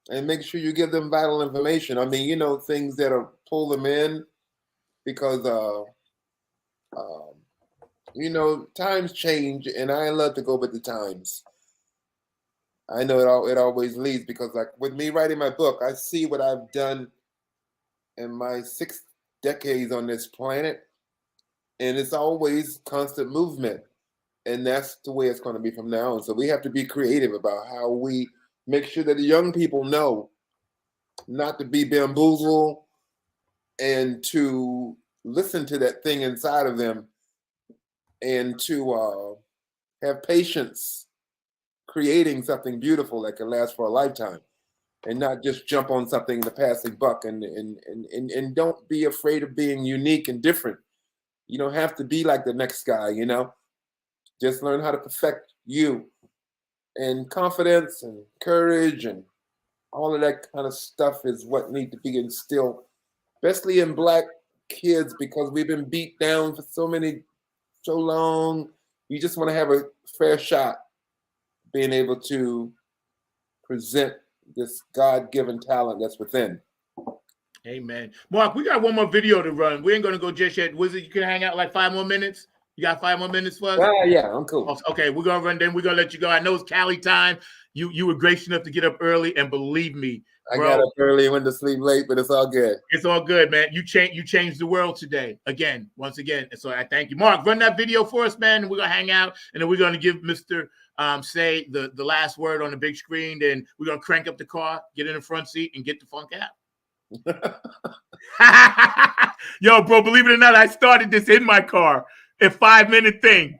and make sure you give them vital information. I mean, you know, things that'll pull them in, because, you know, times change, and I love to go with the times. I know it always leads, because like with me writing my book, I see what I've done in my 6 decades on this planet, and it's always constant movement, and that's the way it's going to be from now on. So we have to be creative about how we make sure that the young people know not to be bamboozled and to listen to that thing inside of them, and to have patience, creating something beautiful that can last for a lifetime, and not just jump on something in the passing buck. And don't be afraid of being unique and different. You don't have to be like the next guy, you know. Just learn how to perfect you. And confidence and courage and all of that kind of stuff is what needs to be instilled, especially in Black kids, because we've been beat down for so long. You just want to have a fair shot being able to present this God-given talent that's within. Amen. Mark, we got one more video to run. We ain't going to go just yet. Wyzard, you can hang out like 5 more minutes? You got 5 more minutes for us? Yeah, I'm cool. Okay, we're going to run, then we're going to let you go. I know it's Cali time. You were gracious enough to get up early, and believe me, bro, I got up early and went to sleep late, but it's all good. It's all good, man. You changed the world today, once again. And so I thank you. Mark, run that video for us, man, and we're going to hang out, and then we're going to give Mr. Say the last word on the big screen, then we're going to crank up the car, get in the front seat, and get the funk out. Yo, bro, believe it or not, I started this in my car, a 5-minute thing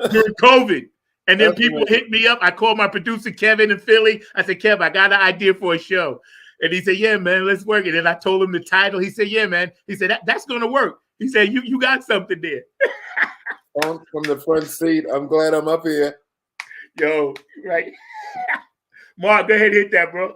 during COVID. And then people hit me up. I called my producer, Kevin, in Philly. I said, Kev, I got an idea for a show. And he said, yeah, man, let's work it. And I told him the title. He said, yeah, man. He said, that's going to work. He said, you got something there. From the front seat. I'm glad I'm up here. Yo, right. Mark, go ahead and hit that, bro.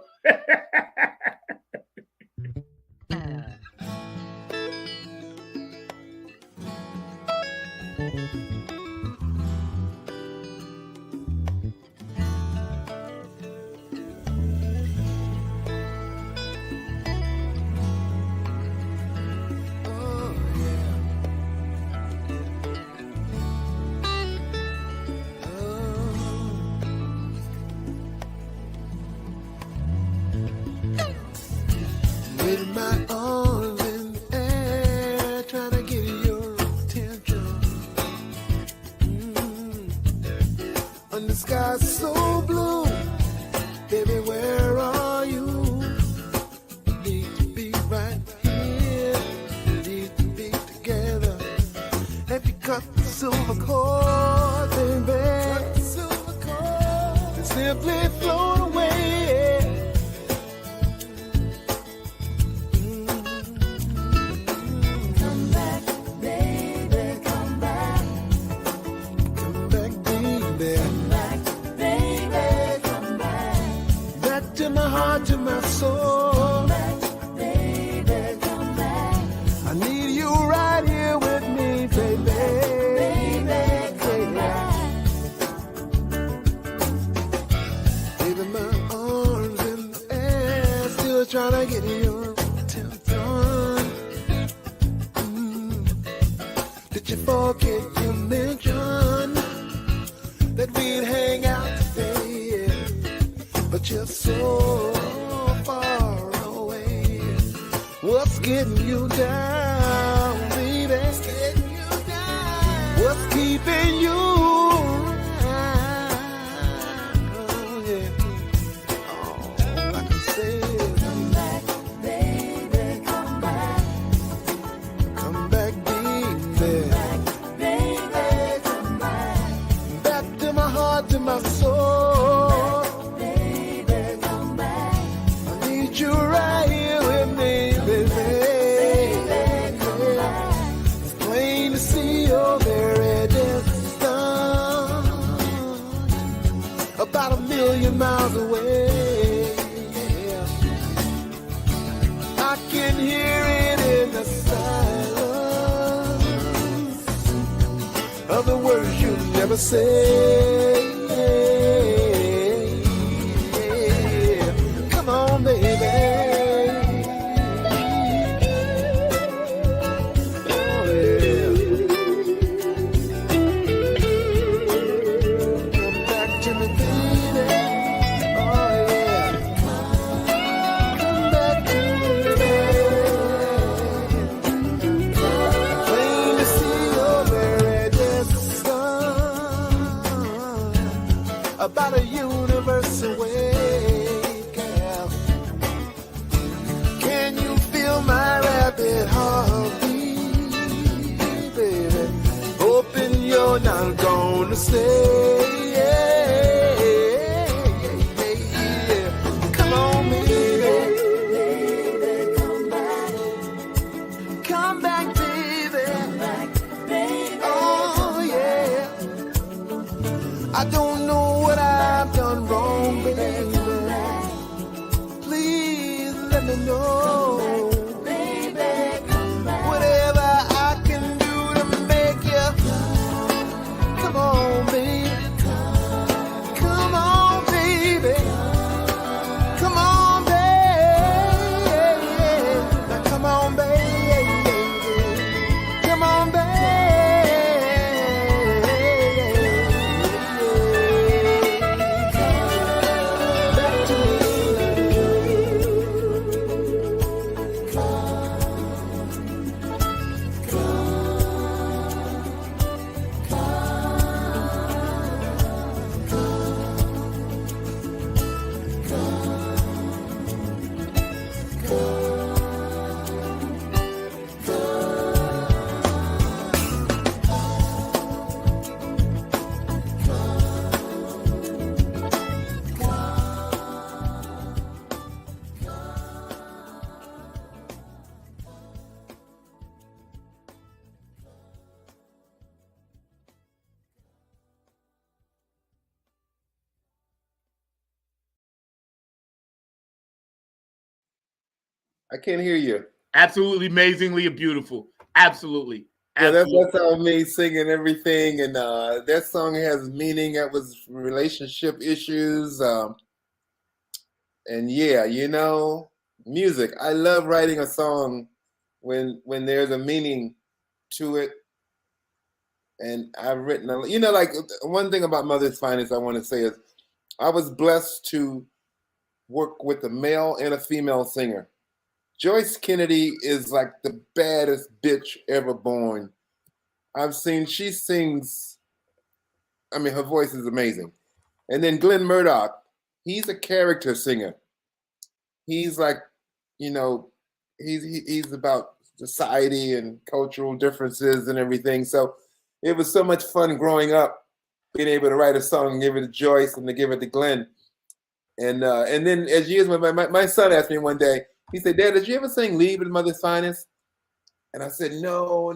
With my arms in the air, trying to get your attention. And the sky's so blue, baby, where are you? We need to be right here, we need to be together. Have you cut the silver cord, baby? Cut the silver cord and simply float away. To my soul, come back, baby, come back. I need you right here with me, baby, baby, come back. Baby, my arms in the air, still trying to get your attention. Did you forget you mentioned that we'd hang out today? But you're so far away. What's getting you down, baby? What's getting you down? What's keeping you around? Oh, yeah. All I can say is come back, baby, come back. Come back, baby. Come back, baby, come back. Back to my heart, to my soul. You right here with me, baby. It's plain to see you're very distant, about 1,000,000 miles away. I can hear it in the silence of the words you never say. About a universe away, girl. Can you feel my rapid heartbeat, baby? Hoping you're not gonna stay. I don't know what I've done wrong, baby. Please let me know. Whatever I can do to make you come on, baby. Come on, baby. Come on, baby. Now come on, baby. Come on, baby. Back to me. I can't hear you. Absolutely amazingly beautiful. Absolutely. Yeah, Absolutely. that's how me singing everything, and that song has meaning. That was relationship issues, and yeah, you know, music. I love writing a song when there's a meaning to it, and I've written, you know, like one thing about Mother's Finest I want to say is I was blessed to work with a male and a female singer. Joyce Kennedy is like the baddest bitch ever born. I've seen, she sings, I mean, her voice is amazing. And then Glenn Murdoch, he's a character singer. He's like, you know, he's about society and cultural differences and everything. So it was so much fun growing up, being able to write a song and give it to Joyce and to give it to Glenn. And then as years went by, my son asked me one day, he said, "Dad, did you ever sing Leave in Mother's Finest?" And I said, no.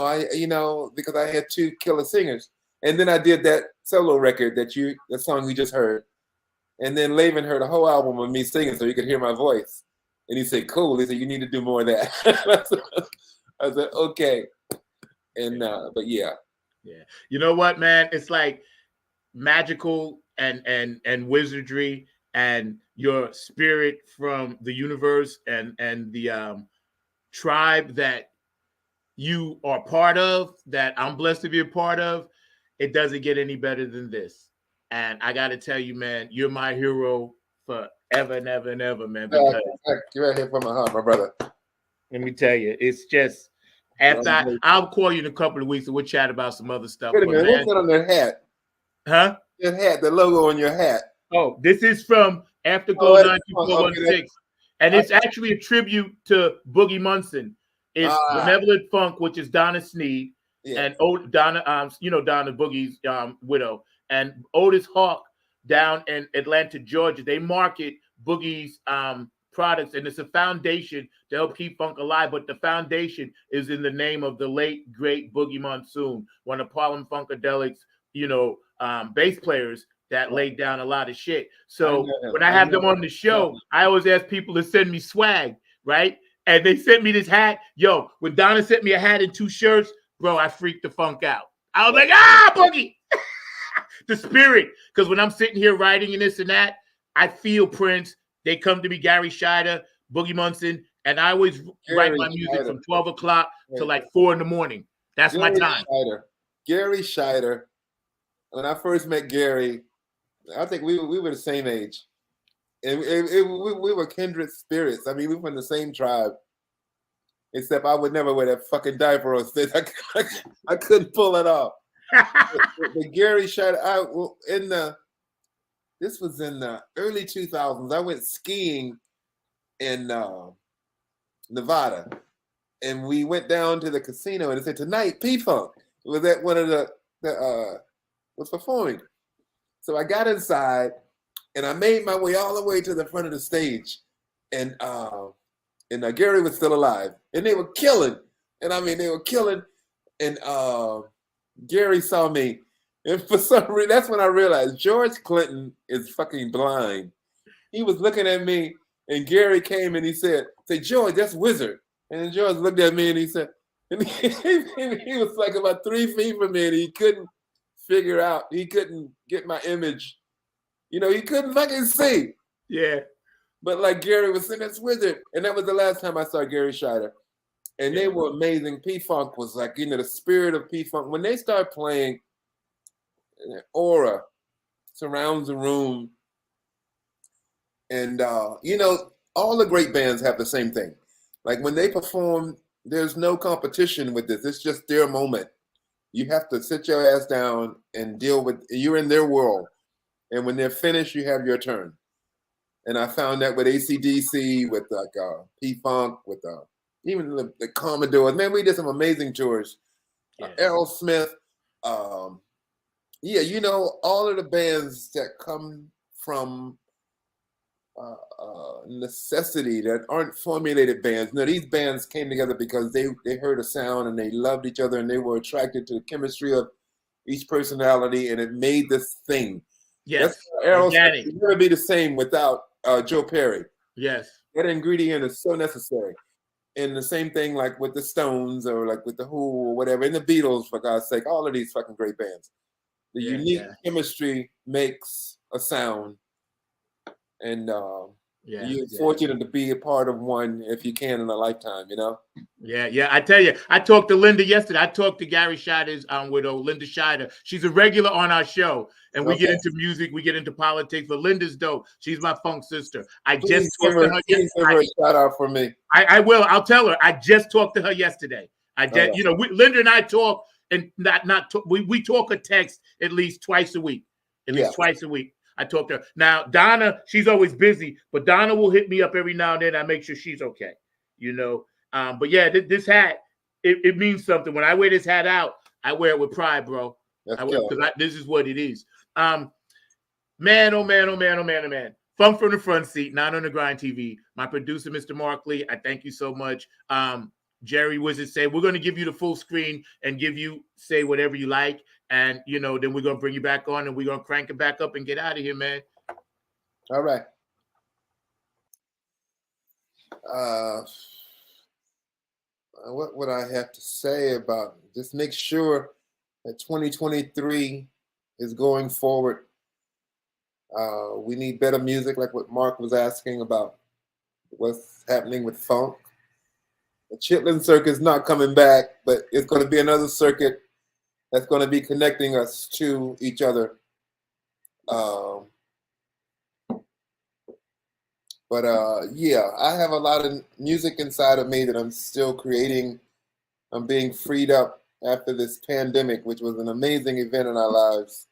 I, you know, because I had two killer singers. And then I did that solo record the song you just heard. And then Laven heard a whole album of me singing so he could hear my voice. And he said, cool. He said, you need to do more of that. I said, okay. And, but yeah. Yeah. You know what, man? It's like magical and wizardry and your spirit from the universe and the tribe that you are part of, that I'm blessed to be a part of. It doesn't get any better than this. And I got to tell you, man, you're my hero forever and ever and ever, man. Because you're right here from my heart, my brother. Let me tell you, it's just, after I'll call you in a couple of weeks and we'll chat about some other stuff. Wait a minute, what's that on their hat? Huh? That hat, the logo on your hat. Oh, this is from Afterglow 9416. And it's actually a tribute to Boogie Munson. It's Benevolent Funk, which is Donna Sneed, and Donna, you know, Donna Boogie's widow, and Otis Hawk down in Atlanta, Georgia. They market Boogie's products, and it's a foundation to help keep funk alive. But the foundation is in the name of the late great Boogie Monsoon, one of Harlem Funkadelic's, you know, bass players that laid down a lot of shit. So when I have them on the show, I always ask people to send me swag, right? And they sent me this hat. Yo, when Donna sent me a hat and 2 shirts, bro, I freaked the funk out. I was like, Boogie. The spirit. Because when I'm sitting here writing and this and that, I feel Prince. They come to me, Gary Scheider, Boogie Munson, and I always write my music from 12 o'clock to like 4 in the morning. That's my time. Gary Scheider. When I first met Gary, I think we were the same age. And we were kindred spirits. I mean, we were from the same tribe. Except I would never wear that fucking diaper on stage. I couldn't pull it off. But Gary Scheider, this was in the early 2000s. I went skiing in Nevada. And we went down to the casino and it said, tonight, P-Funk. It was at one of was performing. So I got inside and I made my way all the way to the front of the stage. And Gary was still alive. And they were killing. And I mean, they were killing. And Gary saw me And for some reason, that's when I realized George Clinton is fucking blind. He was looking at me, and Gary came and he said, "Say, George, that's Wyzard." And then George looked at me and he said, and he was like about 3 feet from me, and he couldn't figure out, he couldn't get my image. You know, he couldn't fucking see. Yeah. But like Gary was saying, that's Wyzard. And that was the last time I saw Gary Scheider. And they were amazing. P-Funk was like, the spirit of P-Funk. When they start playing, an aura surrounds the room. And, all the great bands have the same thing. Like when they perform, there's no competition with this. It's just their moment. You have to sit your ass down and deal with, you're in their world. And when they're finished, you have your turn. And I found that with AC/DC, with like P-Funk, with even the Commodores. Man, we did some amazing tours. Aerosmith. All of the bands that come from necessity, that aren't formulated bands. These bands came together because they heard a sound and they loved each other and they were attracted to the chemistry of each personality, and it made this thing. Yes. Aerosmith would never be the same without Joe Perry. Yes. That ingredient is so necessary. And the same thing like with the Stones or like with the Who or whatever, and the Beatles, for God's sake, all of these fucking great bands. The unique chemistry makes a sound. And you're fortunate to be a part of one if you can in a lifetime, Yeah. I tell you, I talked to Linda yesterday. I talked to Gary Scheider's widow, Linda Scheider. She's a regular on our show, and we get into music, we get into politics. But Linda's dope. She's my funk sister. Just talked to her. Give her a shout out for me. I will. I'll tell her. I just talked to her yesterday. Linda and I talk, and we talk or text at least twice a week. Twice a week. I talk to her. Now, Donna, she's always busy, but Donna will hit me up every now and then. I make sure she's okay, But yeah, this hat, it means something. When I wear this hat out, I wear it with pride, bro. Because this is what it is. Man, oh man, oh man, oh man, oh man. Funk from the Front Seat, Not on the Grind TV. My producer, Mr. Mark Lee, I thank you so much. Jerry Wyzard said, we're going to give you the full screen and say whatever you like. And, then we're going to bring you back on and we're going to crank it back up and get out of here, man. All right. What would I have to say about it? Just make sure that 2023 is going forward. We need better music, like what Mark was asking about what's happening with funk. The Chitlin circuit is not coming back, but it's going to be another circuit that's going to be connecting us to each other. I have a lot of music inside of me that I'm still creating. I'm being freed up after this pandemic, which was an amazing event in our lives.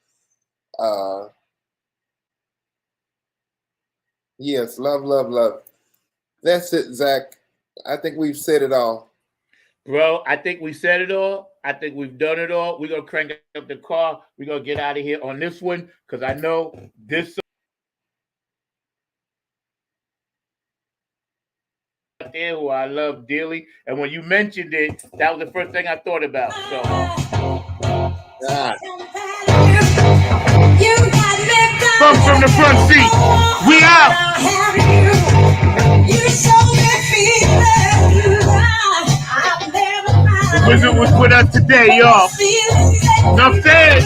Yes, love, love, love. That's it, Zach. I think we've said it all. Bro, I think we said it all. I think we've done it all. We're going to crank up the car. We're going to get out of here on this one because I know this there who I love dearly. And when you mentioned it, that was the first thing I thought about. So, Funk from the Front Seat. We out. The Wyzard was with us today, y'all. Enough said.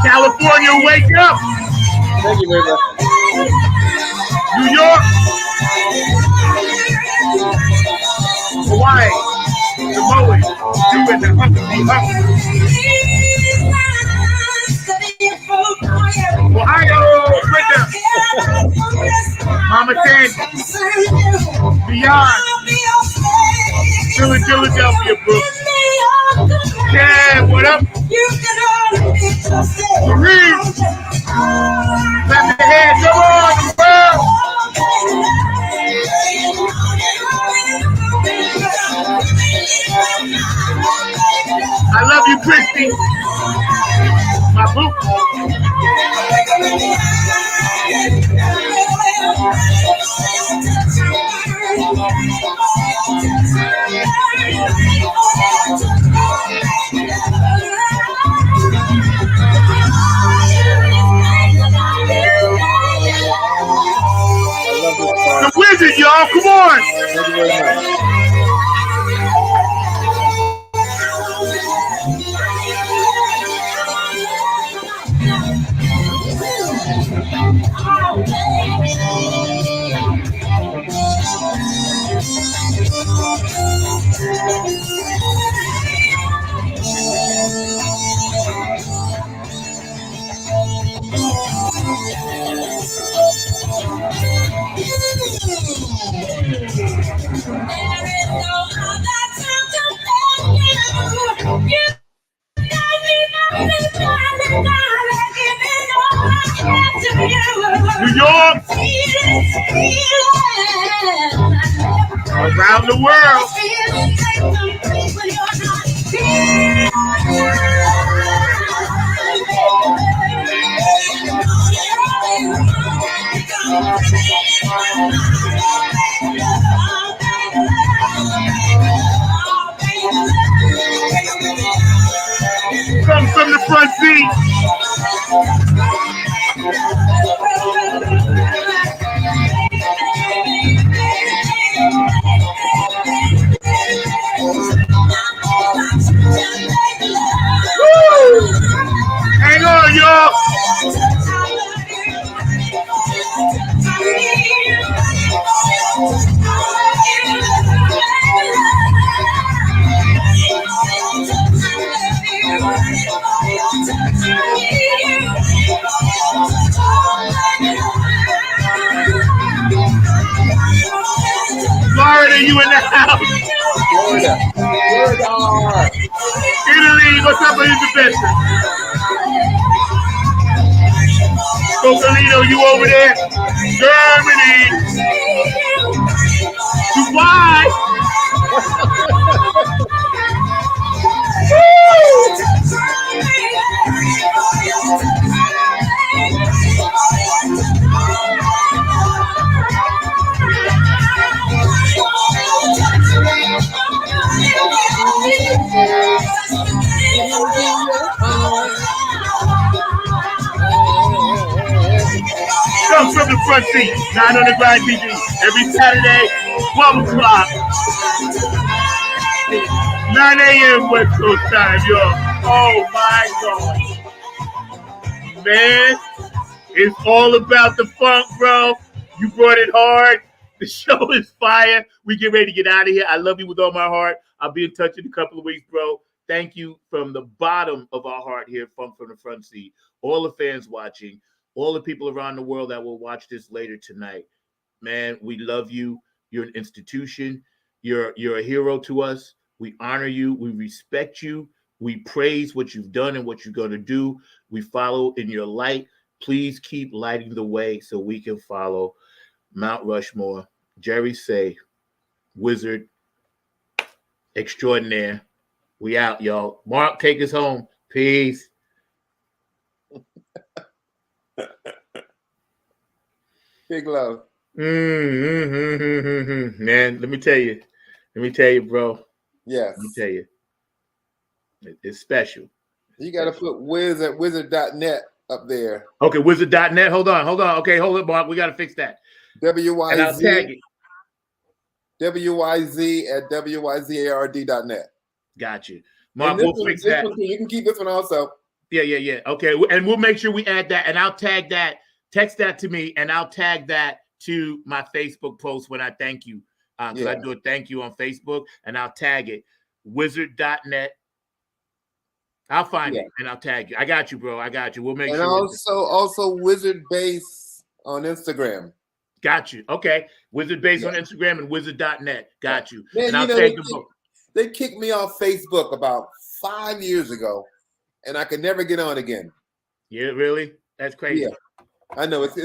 California, wake up. Thank you very much. New York. Hawaii. Samoa. You and the hungry. Ohio, Britta, Mama Sandy, Beyond, Philadelphia, Brooks. Yeah, what up? Marie, clap your hands, come on, the world. I love you, Christy. My boo. Wizard, y'all. Come on. Thank you very much. New York. Around the world. Come from the front seat. Woo! Hang on, y'all. Florida, you in the house. Florida. Italy, what's up with the best? Cocolino, you over there? Germany. Dubai. Come from the front seat, 9 on the grind TV, every Saturday, 12 o'clock, 9 a.m. West Coast time, y'all. Oh my God. Man, it's all about the funk, bro. You brought it hard. The show is fire. We get ready to get out of here. I love you with all my heart. I'll be in touch in a couple of weeks, bro. Thank you from the bottom of our heart here, Funk from the Front Seat. All the fans watching, all the people around the world that will watch this later tonight. Man, we love you. You're an institution. You're a hero to us. We honor you. We respect you. We praise what you've done and what you're going to do. We follow in your light. Please keep lighting the way so we can follow Mount Rushmore. Jerry Say, Wyzard extraordinaire. We out, y'all. Mark, take us home. Peace. Big love. Man, let me tell you, bro. Yes. Let me tell you. It's special. You got to put Wyzard.net up there. Okay, Wyzard.net. Hold on. Okay, hold it, Mark. We got to fix that. WYZ. And I'll tag it. WYZ at WYZARD.net. Got you. Mark, we'll fix that. You can keep this one also. Yeah. Okay, and we'll make sure we add that, and I'll tag that. Text that to me, and I'll tag that to my Facebook post when I thank you. Because I do a thank you on Facebook, and I'll tag it. Wyzard.net. I'll find it, and I'll tag you. I got you, bro. I got you. We'll make sure. And also Wyzard Base on Instagram. Got you. Okay. Wyzard Base on Instagram and Wyzard.net. Got you. Man, and I'll tag them both. They kicked me off Facebook about 5 years ago, and I could never get on again. Yeah, really? That's crazy. Yeah, I know. It's